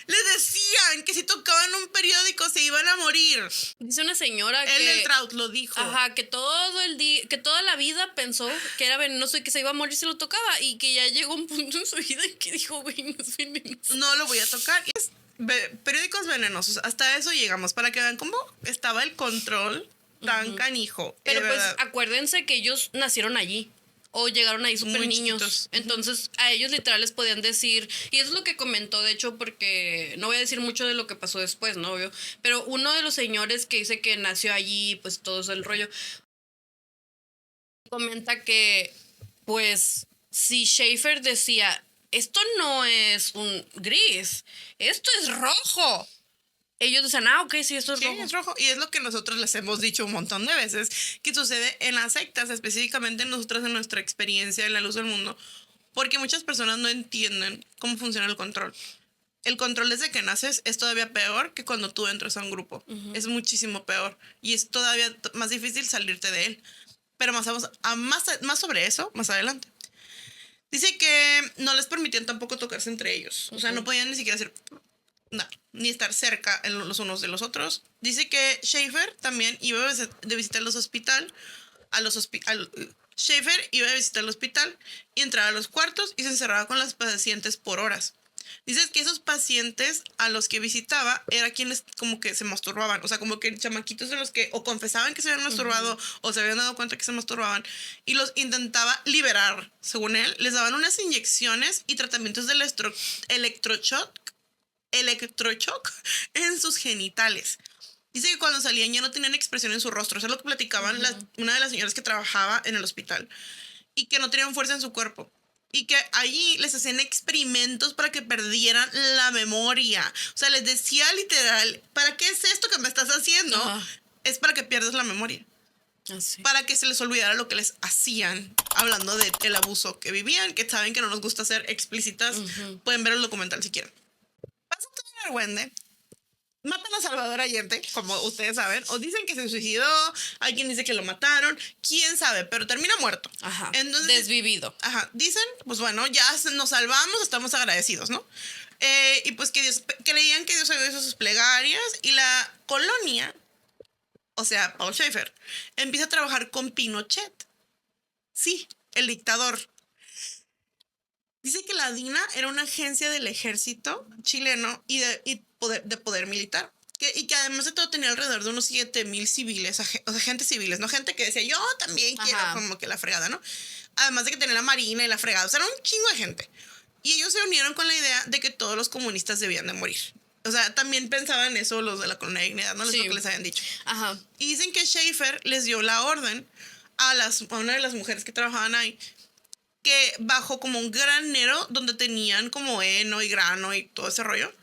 les decían que si tocaban un periódico se iban a morir. Dice una señora Él, el Trout, lo dijo. Ajá, que todo el día, que toda la vida pensó que era venenoso y que se iba a morir si lo tocaba. Y que ya llegó un punto en su vida en que dijo, güey, no es venenoso. No lo voy a tocar. Periódicos venenosos. Hasta eso llegamos, para que vean cómo estaba el control tan canijo. Pero pues verdad. acuérdense que ellos nacieron allí o llegaron ahí súper Muy niños. chiquitos. Entonces a ellos literal les podían decir, y eso es lo que comentó, de hecho, porque no voy a decir mucho de lo que pasó después, ¿no? Obvio. Pero uno de los señores que dice que nació allí, pues todo es el rollo, comenta que, pues, si Schaefer decía, esto no es un gris, esto es rojo. Ellos decían, ok, sí, esto es Sí, rojo. es rojo. Y es lo que nosotros les hemos dicho un montón de veces, que sucede en las sectas, específicamente nosotros en nuestra experiencia en la luz del mundo, porque muchas personas no entienden cómo funciona el control. El control desde que naces es todavía peor que cuando tú entras a un grupo. Es muchísimo peor. Y es todavía más difícil salirte de él. Pero más sobre eso, más adelante. Dice que no les permitían tampoco tocarse entre ellos. O sea, no podían ni siquiera hacer nada, ni estar cerca los unos de los otros. Dice que Schaefer también iba de visitar los hospital, Schaefer iba a visitar el hospital y entraba a los cuartos y se encerraba con las pacientes por horas. Dices que esos pacientes a los que visitaba eran quienes como que se masturbaban. O sea, como que chamaquitos de los que o confesaban que se habían masturbado o se habían dado cuenta que se masturbaban y los intentaba liberar, según él. Les daban unas inyecciones y tratamientos de electroshock en sus genitales. Dice que cuando salían ya no tenían expresión en su rostro. Eso es lo que platicaban una de las señoras que trabajaba en el hospital. Y que no tenían fuerza en su cuerpo. Y que allí les hacían experimentos para que perdieran la memoria. O sea, les decía literal, ¿para qué es esto que me estás haciendo? Es para que pierdas la memoria. Así. Para que se les olvidara lo que les hacían. Hablando del abuso que vivían, que saben que no nos gusta ser explícitas. Pueden ver el documental si quieren. Pasa todo el argüende. Matan a Salvador Allende, como ustedes saben, o dicen que se suicidó, hay quien dice que lo mataron, quién sabe, pero termina muerto. Ajá. Entonces, desvivido. Ajá. Dicen, pues bueno, ya nos salvamos, estamos agradecidos, ¿no? Y pues que creían que Dios había hecho sus plegarias y la colonia, o sea, Paul Schaefer, empieza a trabajar con Pinochet. Sí, el dictador. Dice que la DINA era una agencia del ejército chileno de poder militar. Y que además de todo tenía alrededor de unos 7,000 civiles, o sea, gente civiles, no gente que decía, yo también quiero como que la fregada, ¿no? Además de que tenía la marina y la fregada, o sea, era un chingo de gente. Y ellos se unieron con la idea de que todos los comunistas debían de morir. O sea, también pensaban eso los de la Colonia de Dignidad, ¿no? Es lo que les habían dicho. Ajá. Y dicen que Schaefer les dio la orden a una de las mujeres que trabajaban ahí, que bajó como un granero donde tenían como heno y grano y todo ese rollo,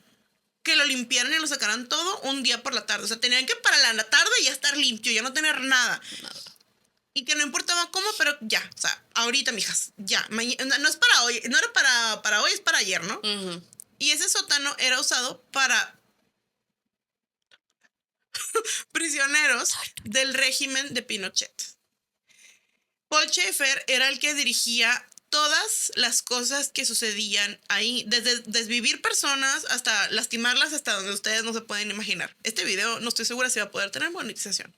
que lo limpiaran y lo sacaran todo un día por la tarde. O sea, tenían que para la tarde ya estar limpio, ya no tener nada. Y que no importaba cómo, pero ya, o sea, ahorita, mijas, ya. No es para hoy, no era para hoy, es para ayer, ¿no? Uh-huh. Y ese sótano era usado para prisioneros del régimen de Pinochet. Paul Schaefer era el que dirigía todas las cosas que sucedían ahí, desde desvivir personas hasta lastimarlas, hasta donde ustedes no se pueden imaginar. Este video no estoy segura si va a poder tener monetización.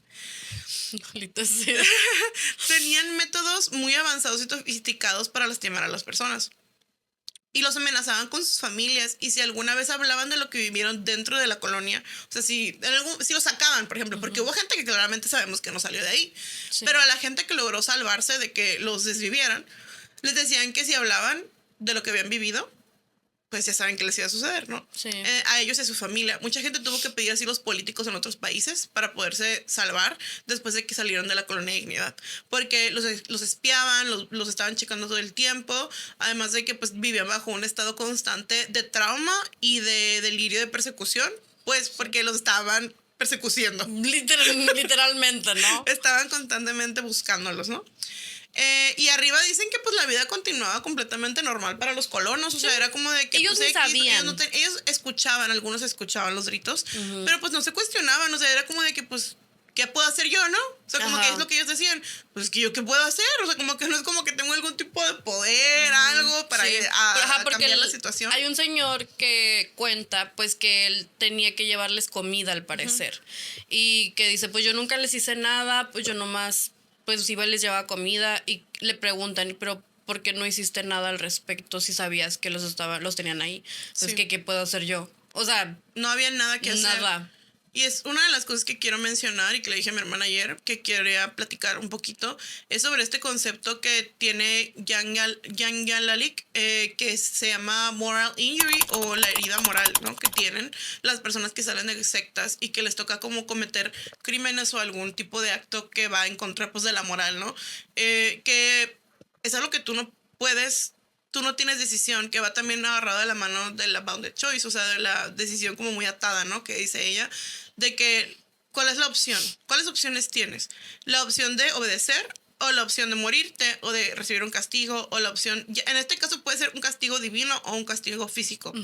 Tenían métodos muy avanzados y sofisticados para lastimar a las personas. Y los amenazaban con sus familias. Y si alguna vez hablaban de lo que vivieron dentro de la colonia, o sea, si los sacaban, por ejemplo, porque hubo gente que claramente sabemos que no salió de ahí, pero a la gente que logró salvarse de que los desvivieran, les decían que si hablaban de lo que habían vivido, pues ya saben qué les iba a suceder, ¿no? Sí. A ellos y a su familia. Mucha gente tuvo que pedir asilos políticos en otros países para poderse salvar después de que salieron de la Colonia de Dignidad. Porque los espiaban, los estaban checando todo el tiempo, además de que pues vivían bajo un estado constante de trauma y de delirio de persecución, pues porque los estaban persecuciendo. Literalmente, ¿no? Estaban constantemente buscándolos, ¿no? Y arriba dicen que pues la vida continuaba completamente normal para los colonos, o sea, era como de que ellos pues, sabían. ellos escuchaban, algunos escuchaban los gritos, pero pues no se cuestionaban, o sea, era como de que pues, ¿qué puedo hacer yo, no? O sea, como que es lo que ellos decían, pues que yo qué puedo hacer, o sea, como que no es como que tengo algún tipo de poder, algo para ir a cambiar la situación. Hay un señor que cuenta pues que él tenía que llevarles comida al parecer, y que dice, pues yo nunca les hice nada, pues yo nomás pues iba y les llevaba comida, y le preguntan, pero ¿por qué no hiciste nada al respecto si sabías que los tenían ahí? Pues ¿qué puedo hacer yo? O sea, no había nada que hacer. Nada. Y es una de las cosas que quiero mencionar y que le dije a mi hermana ayer, que quería platicar un poquito, es sobre este concepto que tiene Jan Gallalik, que se llama moral injury, o la herida moral, ¿no? Que tienen las personas que salen de sectas y que les toca como cometer crímenes o algún tipo de acto que va en contra pues de la moral, ¿no? Que es algo que tú no tienes decisión, que va también agarrado de la mano de la bounded choice, o sea, de la decisión como muy atada, ¿no? Que dice ella, de que, ¿cuál es la opción? ¿Cuáles opciones tienes? La opción de obedecer, o la opción de morirte, o de recibir un castigo, o la opción, en este caso puede ser un castigo divino o un castigo físico.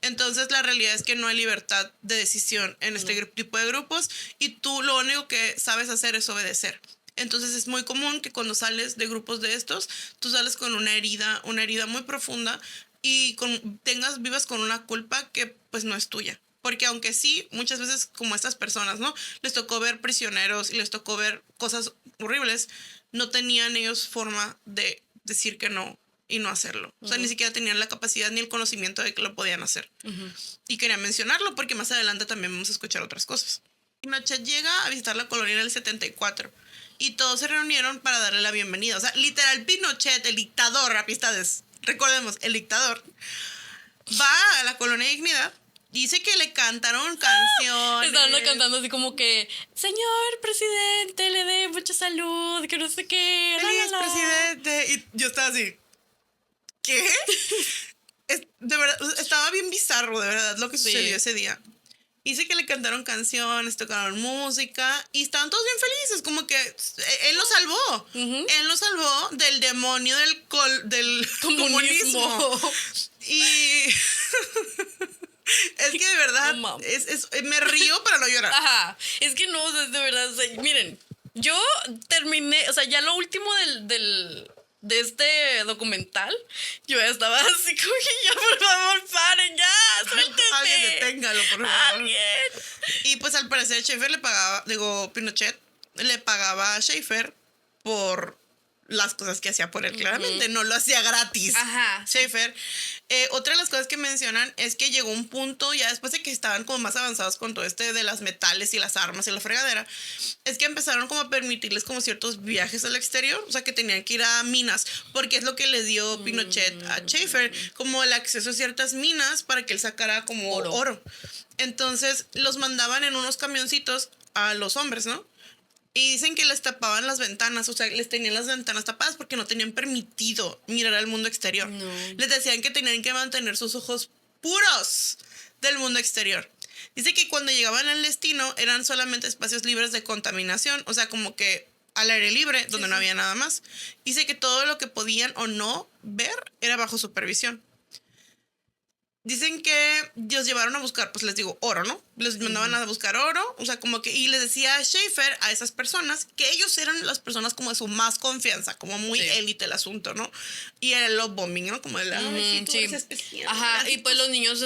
Entonces la realidad es que no hay libertad de decisión en este tipo de grupos, y tú lo único que sabes hacer es obedecer. Entonces es muy común que cuando sales de grupos de estos, tú sales con una herida muy profunda, y vivas con una culpa que pues no es tuya. Porque aunque sí, muchas veces como estas personas, ¿no? Les tocó ver prisioneros y les tocó ver cosas horribles, no tenían ellos forma de decir que no y no hacerlo. O sea, ni siquiera tenían la capacidad ni el conocimiento de que lo podían hacer. Y quería mencionarlo porque más adelante también vamos a escuchar otras cosas. Pinochet llega a visitar la colonia en el 74 y todos se reunieron para darle la bienvenida. O sea, literal, Pinochet, el dictador, amistades, recordemos, el dictador, va a la Colonia de Dignidad. Dice que le cantaron canciones. Estaban cantando así como que, señor presidente, le dé mucha salud, que no sé qué. ¡Feliz presidente! Y yo estaba así, ¿qué? De verdad, estaba bien bizarro, de verdad, lo que sucedió ese día. Dice que le cantaron canciones, tocaron música y estaban todos bien felices, como que él lo salvó. Él lo salvó del demonio del comunismo. Y es que de verdad, me río para no llorar. Ajá, es que no, de verdad, o sea, miren, yo terminé, o sea, ya lo último de este documental, yo ya estaba así como que ya, por favor, paren, ya, suéltenme. Alguien deténgalo, por favor. Alguien. Y pues al parecer Pinochet le pagaba a Schaefer por las cosas que hacía por él, claramente. No lo hacía gratis. Ajá. Schaefer. Otra de las cosas que mencionan es que llegó un punto, ya después de que estaban como más avanzados con todo de las metales y las armas y la fregadera, es que empezaron como a permitirles como ciertos viajes al exterior, o sea, que tenían que ir a minas, porque es lo que le dio Pinochet a Schaefer, como el acceso a ciertas minas para que él sacara como oro. Entonces, los mandaban en unos camioncitos a los hombres, ¿no? Y dicen que les tapaban las ventanas, o sea, les tenían las ventanas tapadas porque no tenían permitido mirar al mundo exterior. No. Les decían que tenían que mantener sus ojos puros del mundo exterior. Dice que cuando llegaban al destino eran solamente espacios libres de contaminación, o sea, como que al aire libre, donde no había nada más. Dice que todo lo que podían o no ver era bajo supervisión. Dicen que los llevaron a buscar, pues les digo, oro, ¿no? Les mandaban a buscar oro, o sea, como que, y les decía a Schaefer, a esas personas, que ellos eran las personas como de su más confianza, como muy élite el asunto, ¿no? Y era el love bombing, ¿no? Como el, ay, sí, tú eres especial. Ajá, y pues los niños,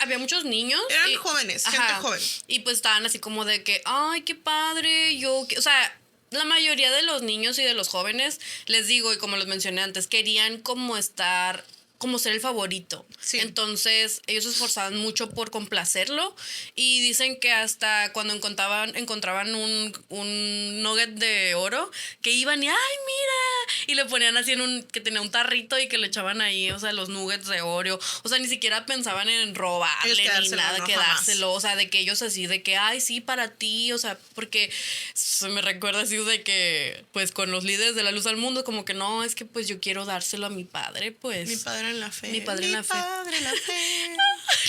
había muchos niños. Eran jóvenes, gente joven. Y pues estaban así como de que, ay, qué padre, o sea, la mayoría de los niños y de los jóvenes, les digo, y como los mencioné antes, querían como ser el favorito. Sí. Entonces, ellos se esforzaban mucho por complacerlo y dicen que hasta cuando encontraban un nugget de oro, que iban y, ¡ay, mira! Y le ponían así que tenía un tarrito y que le echaban ahí, o sea, los nuggets de Oreo. O sea, ni siquiera pensaban en robarle ni nada, quedárselo. O sea, de que ellos así, de que, ¡ay, sí, para ti! O sea, porque se me recuerda así de que, pues, con los líderes de la luz al mundo, como que no, es que pues yo quiero dárselo a mi padre, pues. Mi padre en la fe. Mi padre en la fe.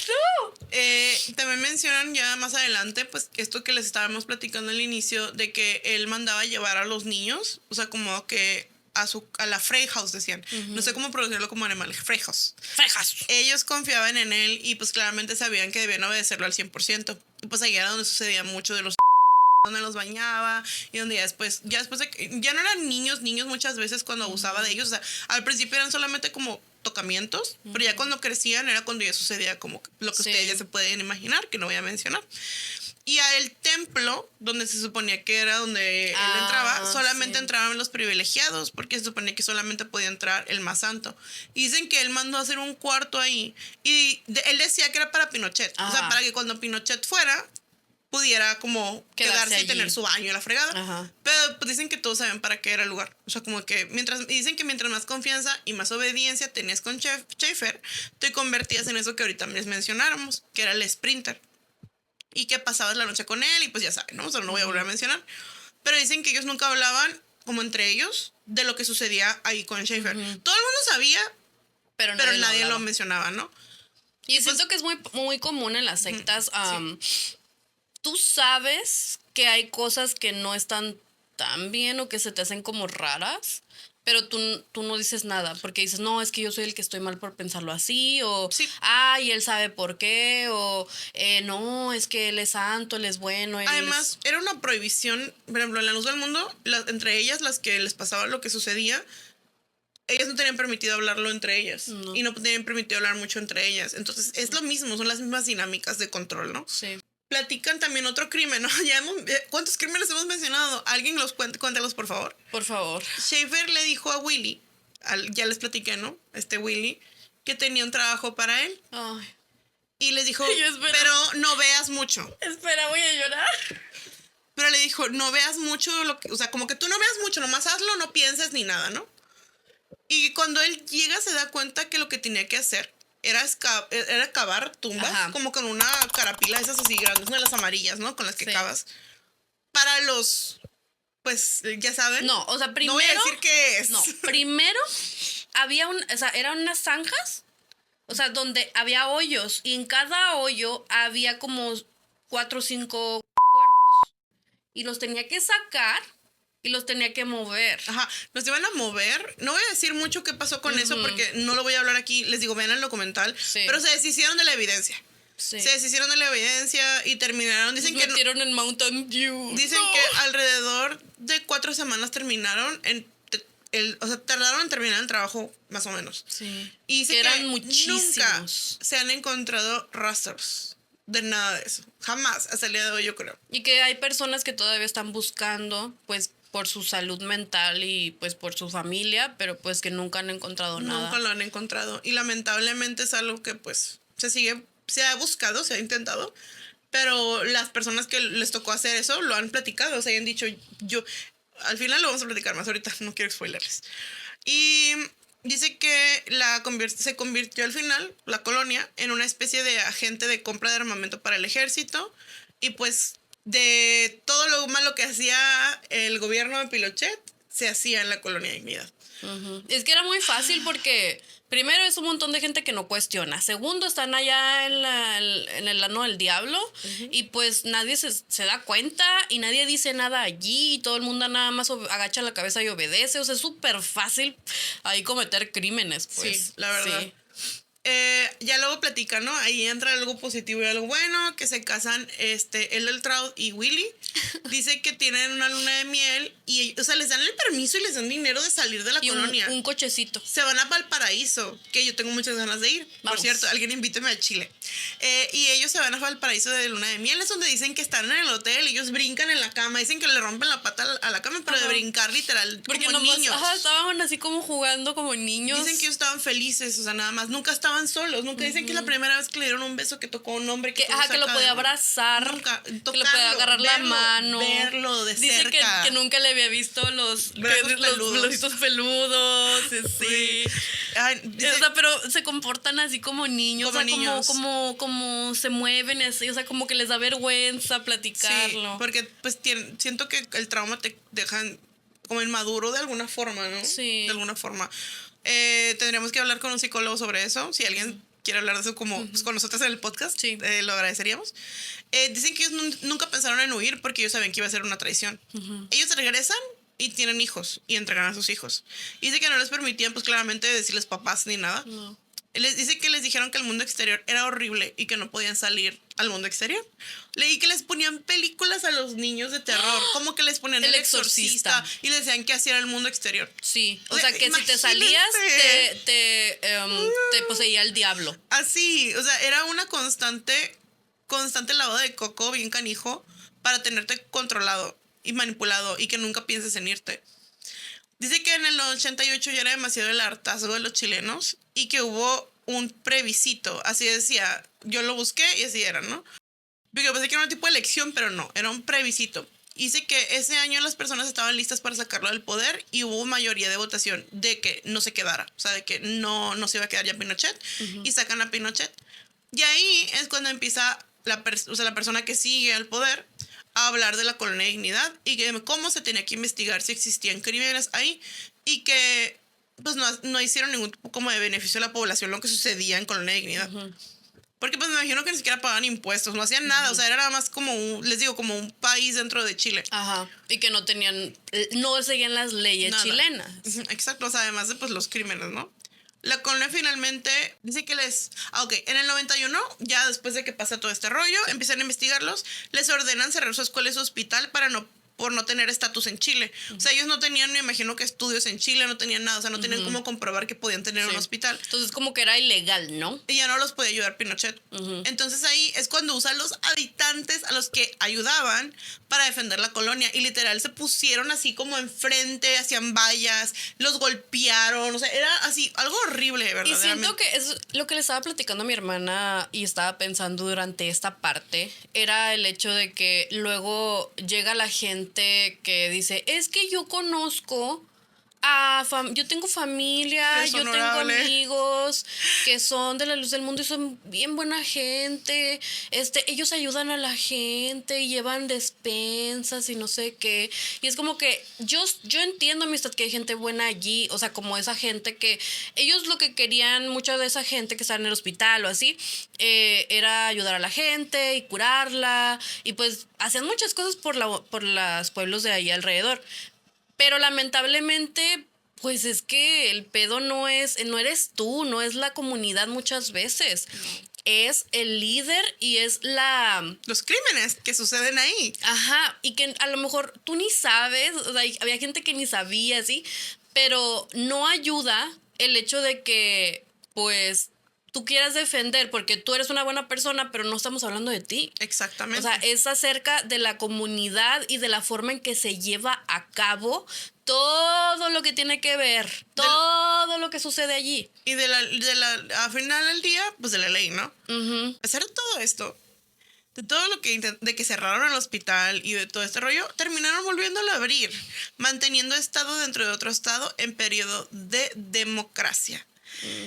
No. También mencionan ya más adelante, pues, esto que les estábamos platicando al inicio, de que él mandaba llevar a los niños, o sea, como que a la Freyhaus, decían. No sé cómo pronunciarlo como animal. Freyhaus. Ellos confiaban en él y pues claramente sabían que debían obedecerlo al 100%. Y pues ahí era donde sucedía mucho de los donde los bañaba y donde ya después de que ya no eran niños muchas veces cuando abusaba de ellos. O sea, al principio eran solamente como tocamientos, pero ya cuando crecían era cuando ya sucedía como lo que ustedes ya se pueden imaginar, que no voy a mencionar. Y al templo, donde se suponía que era donde él entraba, solamente entraban los privilegiados, porque se suponía que solamente podía entrar el más santo. Y dicen que él mandó a hacer un cuarto ahí, y él decía que era para Pinochet. O sea, para que cuando Pinochet fuera, pudiera como quedarse y tener su baño y la fregada. Ajá. Pero pues dicen que todos saben para qué era el lugar. O sea, como que dicen que mientras más confianza y más obediencia tenías con Schaefer, te convertías en eso que ahorita les mencionáramos, que era el sprinter. Y que pasabas la noche con él y pues ya saben, ¿no? O sea, no voy a volver a mencionar. Pero dicen que ellos nunca hablaban como entre ellos de lo que sucedía ahí con Schaefer. Todo el mundo sabía, pero nadie lo mencionaba, ¿no? Y siento que es muy, muy común en las sectas. Tú sabes que hay cosas que no están tan bien o que se te hacen como raras, pero tú no dices nada porque dices, no, es que yo soy el que estoy mal por pensarlo así, o, y él sabe por qué, o, no, es que él es santo, él es bueno. Además, era una prohibición, por ejemplo, en la luz del mundo, entre ellas, las que les pasaba lo que sucedía, ellas no tenían permitido hablarlo entre ellas. No. Y no tenían permitido hablar mucho entre ellas. Entonces, es lo mismo, son las mismas dinámicas de control, ¿no? Sí. Platican también otro crimen, ¿no? ¿Cuántos crímenes hemos mencionado? ¿Alguien los cuéntalos, por favor? Por favor. Schaefer le dijo a Willy, ya les platiqué, ¿no? Willy, que tenía un trabajo para él. Ay. Y les dijo, pero no veas mucho. Espera, voy a llorar. Pero le dijo, no veas mucho, o sea, como que tú no veas mucho, nomás hazlo, no pienses ni nada, ¿no? Y cuando él llega se da cuenta que lo que tenía que hacer era cavar tumbas, como con una carapila, esas así grandes, una de las amarillas, ¿no? Con las que cavas. Para los, pues, ya saben. No, o sea, primero. No voy a decir qué es. No, primero eran unas zanjas, o sea, donde había hoyos, y en cada hoyo había como 4 o 5 cuerpos. Y los tenía que sacar. Y los tenía que mover. Ajá, los iban a mover. No voy a decir mucho qué pasó con eso porque no lo voy a hablar aquí. Les digo, vean el documental. Sí. Pero se deshicieron de la evidencia. Sí. Se deshicieron de la evidencia y terminaron. Dicen que metieron en Mountain Dew. Dicen que alrededor de 4 semanas terminaron o sea, tardaron en terminar el trabajo, más o menos. Sí. Y que eran muchísimos. Nunca se han encontrado rastros de nada de eso. Jamás, hasta el día de hoy, yo creo. Y que hay personas que todavía están buscando, pues, por su salud mental y pues por su familia, pero pues que nunca han encontrado nada. Nunca lo han encontrado. Y lamentablemente es algo que pues se ha buscado, se ha intentado, pero las personas que les tocó hacer eso lo han platicado, o sea, han dicho, al final lo vamos a platicar más ahorita, no quiero spoilerles. Y dice que se convirtió al final, la colonia, en una especie de agente de compra de armamento para el ejército, y pues de todo lo malo que hacía el gobierno de Pinochet, se hacía en la colonia Dignidad. Uh-huh. Es que era muy fácil porque primero es un montón de gente que no cuestiona. Segundo, están allá en el ano del diablo. Uh-huh. Y pues nadie se da cuenta y nadie dice nada allí. Y todo el mundo nada más agacha la cabeza y obedece. O sea, es súper fácil ahí cometer crímenes, pues. Sí, la verdad. Sí. Ya luego platican, ¿no? Ahí entra algo positivo y algo bueno, que se casan Edeltraud y Willy. Dice que tienen una luna de miel y, o sea, les dan el permiso y les dan dinero de salir de la colonia. Un cochecito. Se van a Valparaíso, que yo tengo muchas ganas de ir. Vamos. Por cierto, alguien invíteme a Chile. Y ellos se van a Valparaíso de luna de miel. Es donde dicen que están en el hotel, ellos brincan en la cama. Dicen que le rompen la pata a la cama, pero de brincar literal, porque como niños. Ajá, estaban así como jugando como niños. Dicen que ellos estaban felices, o sea, nada más. Nunca estaban solos. Nunca dicen que es la primera vez que le dieron un beso, que tocó a un hombre. Que lo podía abrazar. Nunca. Tocarlo, que le podía agarrar la mano. Verlo de dice cerca. Que nunca le había visto los bracitos peludos. Sí. Ay, dice, o sea, pero se comportan así como niños. Como niños. Como se mueven así. O sea, como que les da vergüenza platicarlo. Sí, porque pues siento que el trauma te deja como inmaduro de alguna forma, ¿no? Sí. De alguna forma. Tendríamos que hablar con un psicólogo sobre eso. Si alguien quiere hablar de eso como pues, con nosotros en el podcast, sí. Lo agradeceríamos. Dicen que ellos nunca pensaron en huir porque ellos sabían que iba a ser una traición. Ellos regresan y tienen hijos y entregan a sus hijos. Y dice que no les permitían, pues claramente, decirles papás ni nada. No. Dice que les dijeron que el mundo exterior era horrible y que no podían salir al mundo exterior. Leí que les ponían películas a los niños de terror, como que les ponían El Exorcista y les decían que hacía el mundo exterior. Sí, o sea que imagínense. Si te salías, te poseía el diablo. Así, o sea, era una constante lavado de coco bien canijo para tenerte controlado y manipulado y que nunca pienses en irte. Dice que en el 88 ya era demasiado el hartazgo de los chilenos y que hubo un plebiscito. Así decía, yo lo busqué y así era, ¿no? Porque pensé que era un tipo de elección, pero no, era un plebiscito. Dice que ese año las personas estaban listas para sacarlo del poder y hubo mayoría de votación de que no se quedara. O sea, de que no se iba a quedar ya Pinochet. Y sacan a Pinochet. Y ahí es cuando empieza la persona que sigue al poder a hablar de la colonia de Dignidad y que cómo se tenía que investigar si existían crímenes ahí y que pues no hicieron ningún tipo como de beneficio a la población lo que sucedía en colonia de Dignidad. Porque pues me imagino que ni siquiera pagaban impuestos, no hacían nada, o sea, era nada más como como un país dentro de Chile. Ajá, y que no seguían las leyes chilenas. Exacto, o sea, además de pues los crímenes, ¿no? La colonia finalmente dice que en el 91, ya después de que pasa todo este rollo, empiezan a investigarlos, les ordenan cerrar su escuela y su hospital por no tener estatus en Chile. O sea, ellos no tenían, me imagino que estudios en Chile, no tenían nada, o sea, no tenían cómo comprobar que podían tener un hospital. Entonces como que era ilegal, ¿no? Y ya no los podía ayudar Pinochet. Entonces ahí es cuando usa a los habitantes a los que ayudaban para defender la colonia y literal se pusieron así como enfrente, hacían vallas, los golpearon, o sea, era así, algo horrible, verdaderamente. Y siento que es lo que le estaba platicando a mi hermana y estaba pensando durante esta parte, era el hecho de que luego llega la gente que dice, es que yo conozco yo tengo familia, yo tengo amigos que son de la luz del mundo y son bien buena gente, ellos ayudan a la gente y llevan despensas y no sé qué, y es como que yo entiendo, amistad, que hay gente buena allí, o sea, como esa gente que ellos lo que querían, mucha de esa gente que está en el hospital o así, era ayudar a la gente y curarla, y pues hacían muchas cosas por los pueblos de ahí alrededor. Pero lamentablemente, pues es que el pedo no eres tú, no es la comunidad muchas veces. Es el líder y es los crímenes que suceden ahí. Ajá, y que a lo mejor tú ni sabes, o sea, había gente que ni sabía, ¿sí? Pero no ayuda el hecho de que, pues, tú quieras defender porque tú eres una buena persona, pero no estamos hablando de ti. Exactamente. O sea, es acerca de la comunidad y de la forma en que se lleva a cabo todo lo que tiene que ver, todo lo que sucede allí. Y al final del día, pues de la ley, ¿no? Ujú. A pesar de todo esto, de todo lo que de que cerraron el hospital y de todo este rollo, terminaron volviéndolo a abrir, manteniendo estado dentro de otro estado en periodo de democracia.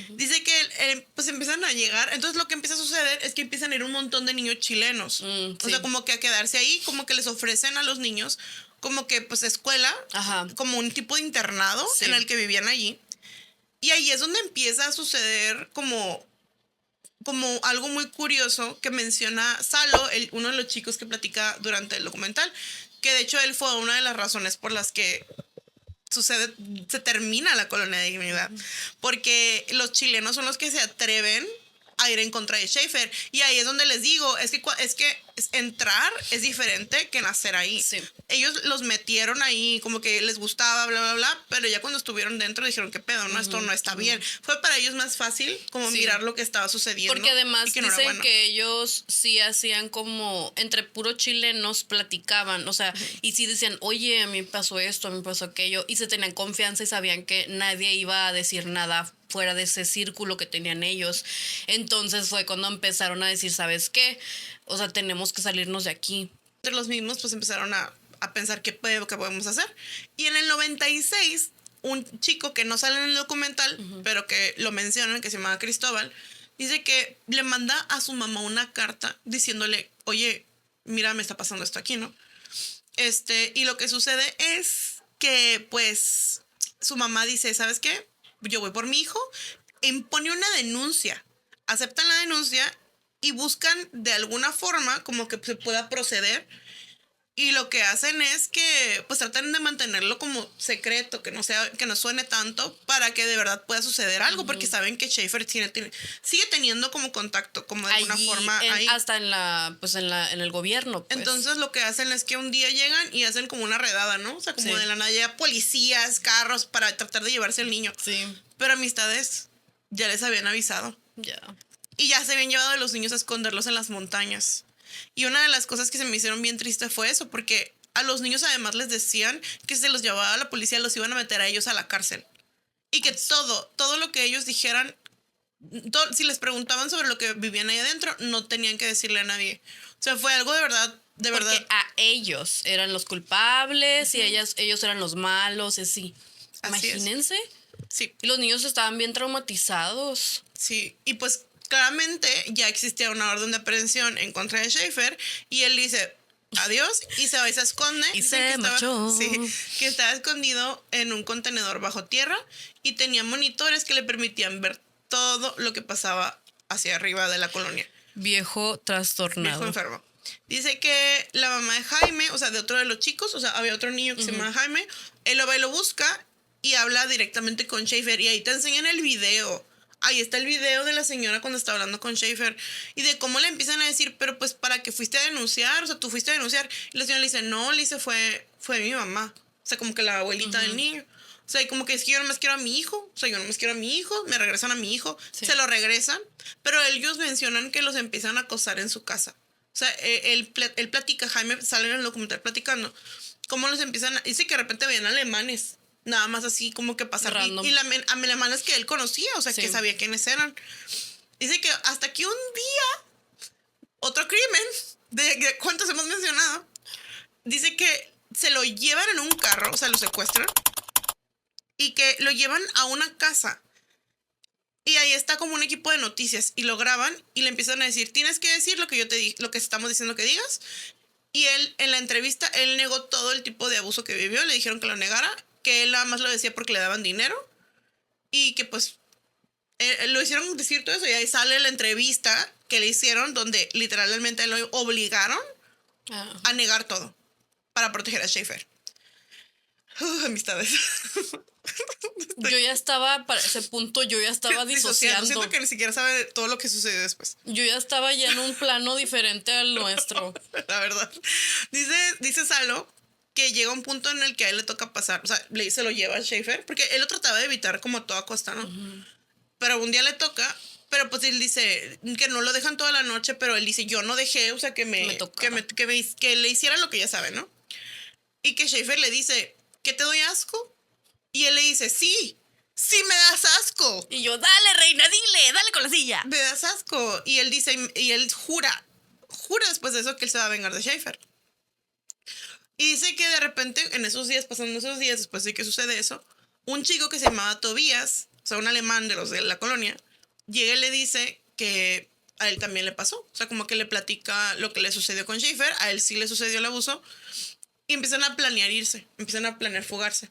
Dice que pues empiezan a llegar, entonces lo que empieza a suceder es que empiezan a ir un montón de niños chilenos, Sí. o sea, como que a quedarse ahí, como que les ofrecen a los niños como que pues escuela, Ajá. como un tipo de internado Sí. en el que vivían allí, y ahí es donde empieza a suceder como algo muy curioso que menciona Salo, uno de los chicos que platica durante el documental, que de hecho él fue una de las razones por las que se termina la colonia de dignidad, porque los chilenos son los que se atreven a ir en contra de Schaefer, y ahí es donde les digo, es que entrar es diferente que nacer ahí. Sí. Ellos los metieron ahí, como que les gustaba, bla, bla, bla, pero ya cuando estuvieron dentro dijeron, qué pedo, no, esto no está bien. Fue para ellos más fácil como Sí. mirar lo que estaba sucediendo. Porque además y que no era dicen bueno. que ellos sí hacían como entre puros chilenos platicaban, o sea, y sí decían, oye, a mí me pasó esto, a mí me pasó aquello, y se tenían confianza y sabían que nadie iba a decir nada fuera de ese círculo que tenían ellos. Entonces fue cuando empezaron a decir, ¿sabes qué? O sea, tenemos que salirnos de aquí. Entre los mismos pues empezaron a pensar qué podemos hacer. Y en el 96, un chico que no sale en el documental, pero que lo mencionan, que se llama Cristóbal, dice que le manda a su mamá una carta diciéndole, oye, mira, me está pasando esto aquí, ¿no? Y lo que sucede es que pues su mamá dice, ¿sabes qué? Yo voy por mi hijo, impone una denuncia, aceptan la denuncia y buscan de alguna forma como que se pueda proceder. Y lo que hacen es que pues tratan de mantenerlo como secreto, que no suene tanto para que de verdad pueda suceder algo, porque saben que Schaefer sigue teniendo como contacto, como de alguna Allí, forma ahí. hasta en el gobierno, pues. Entonces lo que hacen es que un día llegan y hacen como una redada, ¿no? O sea, como Sí. de la nada llega policías, carros para tratar de llevarse al niño. Sí, Pero amistades ya les habían avisado. ya. Y ya se habían llevado a los niños a esconderlos en las montañas. Y una de las cosas que se me hicieron bien triste fue eso, porque a los niños además les decían que si se los llevaba a la policía los iban a meter a ellos a la cárcel. Y que todo lo que ellos dijeran, si les preguntaban sobre lo que vivían ahí adentro, no tenían que decirle a nadie. O sea, fue algo de verdad. Porque a ellos eran los culpables y ellos eran los malos, así. Así es. Imagínense. Sí, Y los niños estaban bien traumatizados. sí. Y pues claramente ya existía una orden de aprehensión en contra de Schaefer y él dice adiós y se va y se esconde. Y Dicen se que marchó. que estaba escondido en un contenedor bajo tierra y tenía monitores que le permitían ver todo lo que pasaba hacia arriba de la colonia. Viejo trastornado. Viejo enfermo. Dice que la mamá de Jaime, o sea, de otro de los chicos, o sea, había otro niño que se llama Jaime, él lo va y lo busca y habla directamente con Schaefer y ahí te enseñan el video. Ahí está el video de la señora cuando está hablando con Schaefer y de cómo le empiezan a decir, pero pues para que fuiste a denunciar, o sea, tú fuiste a denunciar. Y la señora le dice, no, le dice, fue mi mamá. O sea, como que la abuelita del niño. O sea, y como que es que yo no más quiero a mi hijo. O sea, yo no más quiero a mi hijo. Me regresan a mi hijo. Sí. Se lo regresan. Pero ellos mencionan que los empiezan a acosar en su casa. O sea, él platica, Jaime sale en el documental platicando. Cómo los empiezan dice que de repente veían alemanes. Nada más así como que pasar. Y alemanes que él conocía. O sea, Sí. que sabía quiénes eran. Dice que hasta que un día, otro crimen, de cuántos hemos mencionado, dice que se lo llevan en un carro, o sea, lo secuestran, y que lo llevan a una casa. Y ahí está como un equipo de noticias, y lo graban, y le empiezan a decir, tienes que decir lo que yo lo que estamos diciendo que digas. Y él, en la entrevista, él negó todo el tipo de abuso que vivió, le dijeron que lo negara, que él nada más lo decía porque le daban dinero, y que pues lo hicieron decir todo eso, y ahí sale la entrevista que le hicieron donde literalmente lo obligaron a negar todo para proteger a Schaefer. Amistades. Yo ya estaba, para ese punto, yo ya estaba disociando. Siento que ni siquiera sabe de todo lo que sucedió después. Yo ya estaba ya en un plano diferente al nuestro. La verdad. Dice Salo que llega un punto en el que a él le toca pasar, o sea, se lo lleva a Schaefer, porque él lo trataba de evitar como a toda costa, ¿no? Pero un día le toca Pero pues él dice que no lo dejan toda la noche, pero él dice, yo no dejé, o sea, que le hiciera lo que ya sabe, ¿no? Y que Schaefer le dice, ¿que te doy asco? Y él le dice, sí me das asco. Y yo, dale, reina, dale con la silla. Me das asco. Y él dice, y él jura después de eso que él se va a vengar de Schaefer. Y dice que de repente, pasando esos días, después de que sucede eso, un chico que se llamaba Tobías, o sea, un alemán de los de la colonia, llega y le dice que a él también le pasó. O sea, como que le platica lo que le sucedió con Schaefer, a él sí le sucedió el abuso, y empiezan a planear irse, empiezan a planear fugarse.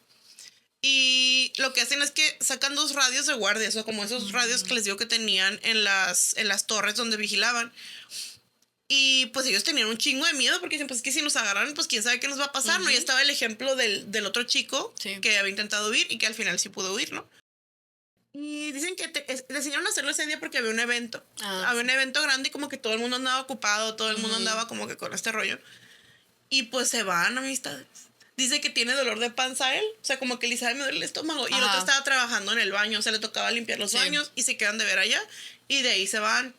Y lo que hacen es que sacan 2 radios de guardia, o sea, como esos radios que les digo que tenían en las torres donde vigilaban. Y pues ellos tenían un chingo de miedo porque dicen, pues es que si nos agarran, pues quién sabe qué nos va a pasar, ¿no? Ya estaba el ejemplo del otro chico que había intentado huir y que al final sí pudo huir, ¿no? Y dicen que decidieron hacerlo ese día porque había un evento. Había un evento grande y como que todo el mundo andaba ocupado, todo el mundo andaba como que con este rollo. Y pues se van, amistades. Dice que tiene dolor de panza él, o sea, como que le dice, me duele el estómago. Y el otro estaba trabajando en el baño, o sea, le tocaba limpiar los baños y se quedan de ver allá. Y de ahí se van.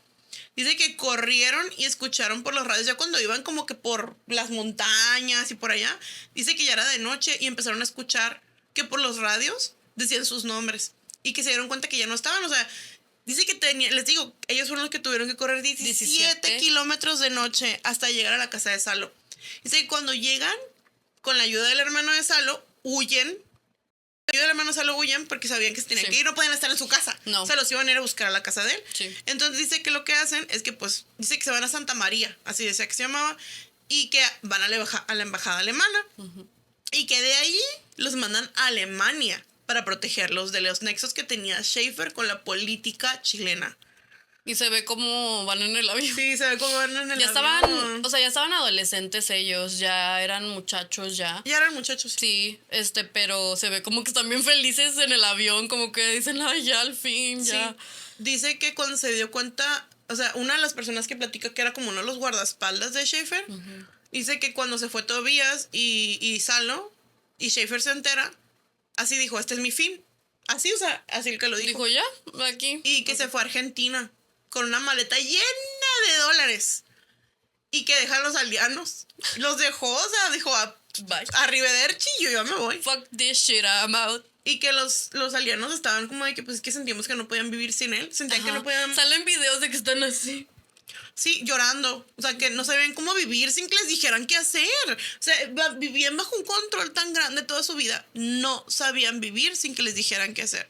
Dice que corrieron y escucharon por los radios ya cuando iban como que por las montañas y por allá. Dice que ya era de noche y empezaron a escuchar que por los radios decían sus nombres y que se dieron cuenta que ya no estaban. O sea, dice que les digo, ellos fueron los que tuvieron que correr 17 kilómetros de noche hasta llegar a la casa de Salo. Dice que cuando llegan, con la ayuda del hermano de Salo, huyen. Yo del hermano Salo huyen porque sabían que se tenían que ir, no podían estar en su casa. No. O sea, los iban a ir a buscar a la casa de él. Sí. Entonces dice que lo que hacen es que pues, dice que se van a Santa María, así decía que se llamaba, y que van a la embajada alemana. Y que de ahí los mandan a Alemania para protegerlos de los nexos que tenía Schaefer con la política chilena. Y se ve como van en el avión. Sí, se ve como van en el ya avión. ya estaban adolescentes ellos, ya eran muchachos ya. Ya eran muchachos. Sí, pero se ve como que están bien felices en el avión, como que dicen, ay, ya al fin, ya. Sí. Dice que cuando se dio cuenta, o sea, una de las personas que platica que era como uno de los guardaespaldas de Schaefer, dice que cuando se fue Tobías y Salo, y Schaefer se entera, así dijo, este es mi fin. Así, o sea, así el que lo dijo. Dijo, ya, aquí. Y que se fue a Argentina con una maleta llena de dólares. Y que deja a los aldeanos. Los dejó, o sea, dijo, bye. Arrivederci, yo ya me voy. Fuck this shit, I'm out. Y que los aldeanos estaban como de que, pues, es que sentíamos que no podían vivir sin él. Sentían que no podían... Salen videos de que están así. Sí, llorando. O sea, que no sabían cómo vivir sin que les dijeran qué hacer. O sea, vivían bajo un control tan grande toda su vida. No sabían vivir sin que les dijeran qué hacer.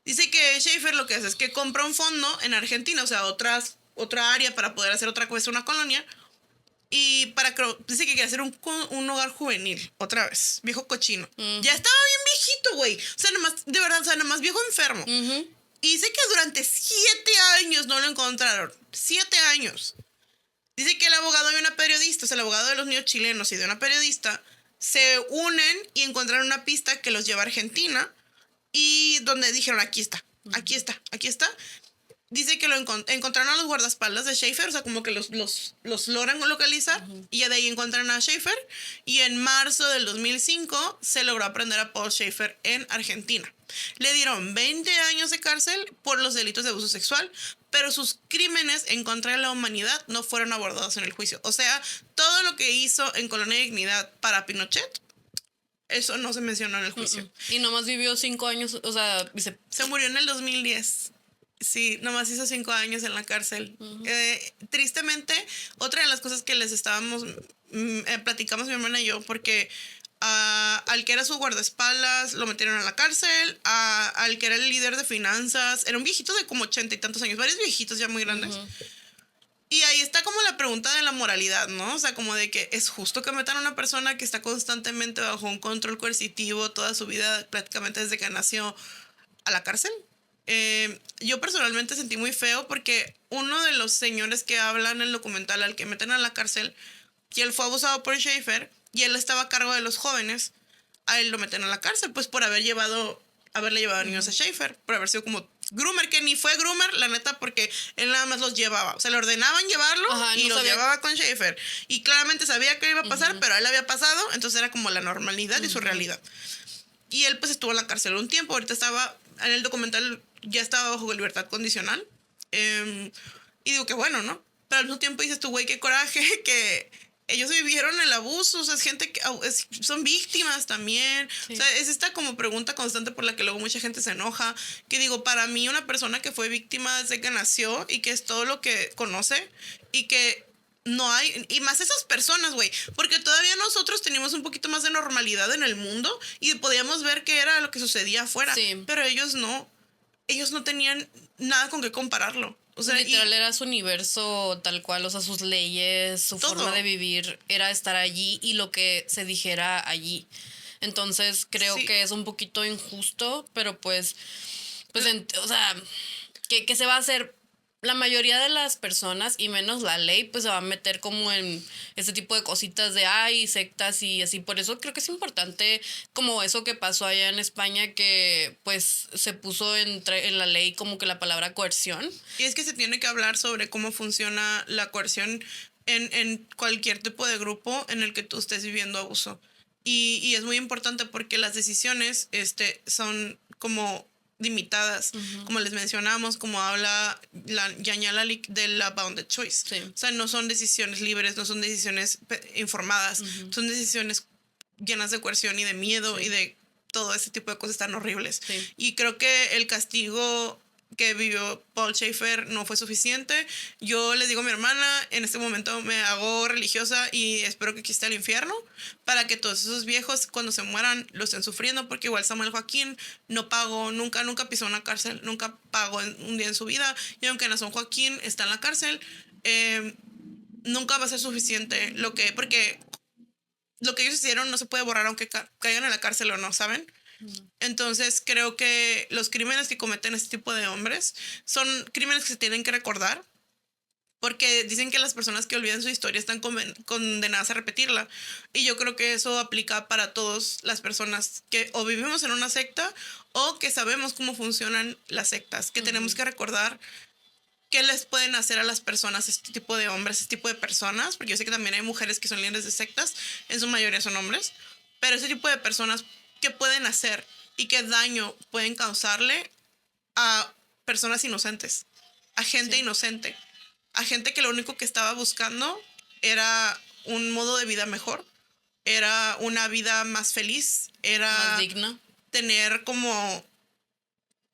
Dice que Schaefer lo que hace es que compra un fondo en Argentina, o sea, otra área para poder hacer otra cosa, una colonia. Y dice que quiere hacer un hogar juvenil, otra vez, viejo cochino. Ya estaba bien viejito, güey. O sea, de verdad, o sea, nomás viejo enfermo. Y dice que durante 7 años no lo encontraron. 7 años. Dice que el abogado y una periodista, o sea, el abogado de los niños chilenos y de una periodista, se unen y encontraron una pista que los lleva a Argentina. Y donde dijeron, aquí está. Dice que lo encontraron a los guardaespaldas de Schaefer, o sea, como que los logran localizar. Y ya de ahí encuentran a Schaefer. Y en marzo del 2005 se logró aprender a Paul Schaefer en Argentina. Le dieron 20 años de cárcel por los delitos de abuso sexual, pero sus crímenes en contra de la humanidad no fueron abordados en el juicio. O sea, todo lo que hizo en Colonia de Dignidad para Pinochet, eso no se mencionó en el juicio. Y nomás vivió 5 años, o sea... Se murió en el 2010. Sí, nomás hizo 5 años en la cárcel. Tristemente, otra de las cosas que les estábamos... platicamos mi hermana y yo, porque al que era su guardaespaldas lo metieron a la cárcel, al que era el líder de finanzas, era un viejito de como 80 y tantos años, varios viejitos ya muy grandes. Y ahí está como la pregunta de la moralidad, ¿no? O sea, como de que es justo que metan a una persona que está constantemente bajo un control coercitivo toda su vida, prácticamente desde que nació, a la cárcel. Yo personalmente sentí muy feo porque uno de los señores que hablan en el documental al que meten a la cárcel, y él fue abusado por Schaefer y él estaba a cargo de los jóvenes, a él lo meten a la cárcel pues por haberle llevado niños a Schaefer, por haber sido como groomer, que ni fue groomer, la neta, porque él nada más los llevaba. O sea, le ordenaban llevarlo y los llevaba con Schaefer. Y claramente sabía que iba a pasar, pero a él había pasado, entonces era como la normalidad y su realidad. Y él pues estuvo en la cárcel un tiempo, ahorita estaba en el documental ya estaba bajo libertad condicional. Y digo que bueno, ¿no? Pero al mismo tiempo dices tú, güey, qué coraje que ellos vivieron el abuso, o sea, es gente que son víctimas también. Sí. O sea, es esta como pregunta constante por la que luego mucha gente se enoja. Que digo, para mí una persona que fue víctima desde que nació y que es todo lo que conoce y que no hay, y más esas personas, güey, porque todavía nosotros teníamos un poquito más de normalidad en el mundo y podíamos ver qué era lo que sucedía afuera, sí. Pero ellos no tenían nada con qué compararlo. O sea, literal era su universo tal cual, o sea, sus leyes, su todo. Forma de vivir era estar allí y lo que se dijera allí. Entonces creo sí. Que es un poquito injusto, pero pues o sea, que se va a hacer. La mayoría de las personas, y menos la ley, pues se va a meter como en ese tipo de cositas de sectas y así. Por eso creo que es importante como eso que pasó allá en España, que pues se puso en la ley como que la palabra coerción. Y es que se tiene que hablar sobre cómo funciona la coerción en cualquier tipo de grupo en el que tú estés viviendo abuso. Y es muy importante porque las decisiones son como limitadas, uh-huh. Como les mencionamos, como habla Janja Lalich de la bounded choice. Sí. O sea, no son decisiones libres, no son decisiones informadas, uh-huh. Son decisiones llenas de coerción y de miedo, sí. Y de todo ese tipo de cosas tan horribles. Sí. Y creo que el castigo que vivió Paul Schaefer no fue suficiente. Yo les digo a mi hermana, en este momento me hago religiosa y espero que aquí esté el infierno para que todos esos viejos cuando se mueran lo estén sufriendo, porque igual Samuel Joaquín no pagó, nunca pisó una cárcel, nunca pagó un día en su vida, y aunque Nazón Joaquín está en la cárcel, nunca va a ser suficiente porque lo que ellos hicieron no se puede borrar aunque caigan en la cárcel o no, ¿saben? Entonces creo que los crímenes que cometen este tipo de hombres son crímenes que se tienen que recordar, porque dicen que las personas que olvidan su historia están condenadas a repetirla, y yo creo que eso aplica para todas las personas que o vivimos en una secta o que sabemos cómo funcionan las sectas, que uh-huh. Tenemos que recordar qué les pueden hacer a las personas, este tipo de hombres, este tipo de personas, porque yo sé que también hay mujeres que son líderes de sectas, en su mayoría son hombres, pero ese tipo de personas, ¿qué pueden hacer y qué daño pueden causarle a personas inocentes, a gente sí. Inocente, a gente que lo único que estaba buscando era un modo de vida mejor, era una vida más feliz, era más digna, tener como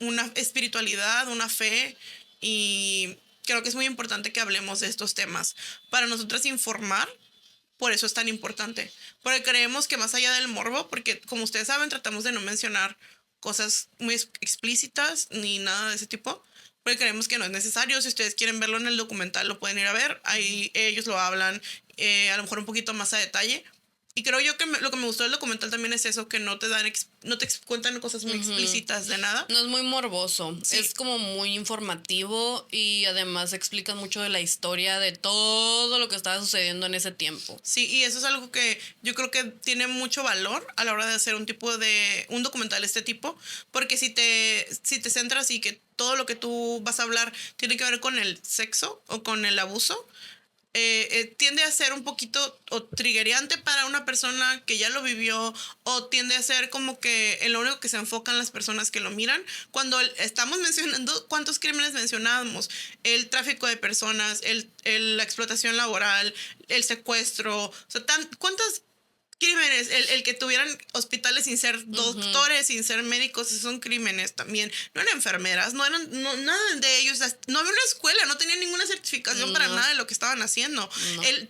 una espiritualidad, una fe? Y creo que es muy importante que hablemos de estos temas para nosotras informar. Por eso es tan importante, porque creemos que más allá del morbo, porque como ustedes saben, tratamos de no mencionar cosas muy explícitas ni nada de ese tipo, porque creemos que no es necesario. Si ustedes quieren verlo en el documental, lo pueden ir a ver, ahí ellos lo hablan a lo mejor un poquito más a detalle. Y creo yo que lo que me gustó del documental también es eso, que no te cuentan cosas muy explícitas de nada. No es muy morboso, sí. Es como muy informativo y además explican mucho de la historia de todo lo que estaba sucediendo en ese tiempo. Sí, y eso es algo que yo creo que tiene mucho valor a la hora de hacer un documental de este tipo, porque si te centras y que todo lo que tú vas a hablar tiene que ver con el sexo o con el abuso, tiende a ser un poquito o triggerante para una persona que ya lo vivió, o tiende a ser como que en lo único que se enfocan las personas que lo miran. Cuando estamos mencionando, ¿cuántos crímenes mencionábamos? El tráfico de personas, la explotación laboral, el secuestro, o sea, ¿cuántas crímenes? El que tuvieran hospitales sin ser doctores, sin ser médicos, esos son crímenes también. No eran enfermeras, nada de ellos, no había una escuela, no tenían ninguna certificación para nada de lo que estaban haciendo.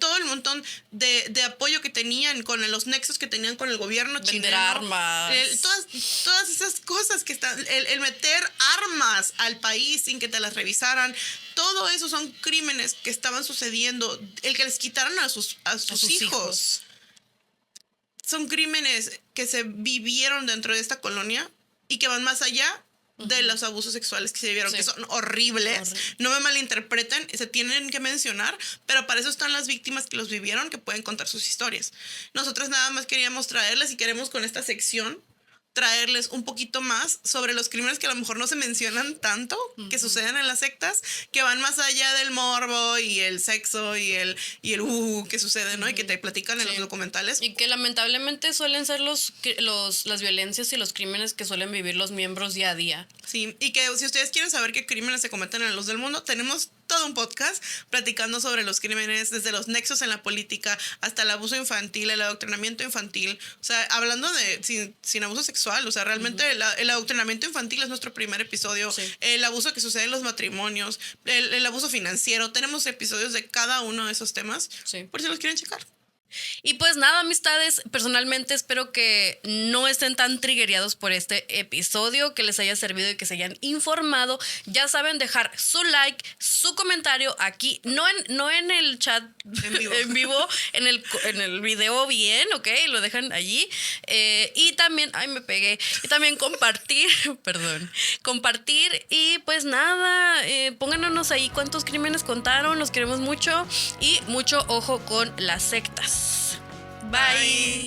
Todo el montón de apoyo que tenían, con los nexos que tenían con el gobierno chileno. Vender armas. Todas esas cosas que están, el meter armas al país sin que te las revisaran, todo eso son crímenes que estaban sucediendo. El que les quitaran a sus hijos. Son crímenes que se vivieron dentro de esta colonia y que van más allá de los abusos sexuales que se vivieron, que son horribles. No me malinterpreten, se tienen que mencionar, pero para eso están las víctimas que los vivieron, que pueden contar sus historias. Nosotros nada más queríamos traerles, y queremos con esta sección traerles un poquito más sobre los crímenes que a lo mejor no se mencionan tanto, que suceden en las sectas, que van más allá del morbo y el sexo y el que sucede, ¿no? Y que te platican en los documentales. Y que lamentablemente suelen ser las violencias y los crímenes que suelen vivir los miembros día a día. Sí, y que si ustedes quieren saber qué crímenes se cometen en la luz del mundo, tenemos todo un podcast platicando sobre los crímenes, desde los nexos en la política hasta el abuso infantil, el adoctrinamiento infantil. O sea, hablando de sin abuso sexual, o sea, realmente el adoctrinamiento infantil es nuestro primer episodio. Sí. El abuso que sucede en los matrimonios, el abuso financiero. Tenemos episodios de cada uno de esos temas, por si los quieren checar. Y pues nada, amistades, personalmente espero que no estén tan triggereados por este episodio, que les haya servido y que se hayan informado. Ya saben, dejar su like, su comentario aquí, no en el chat en vivo, en el video bien, ¿ok? Lo dejan allí. Y también, me pegué, y también compartir, compartir y pues nada, pónganos ahí cuántos crímenes contaron, los queremos mucho y mucho ojo con las sectas. Bye.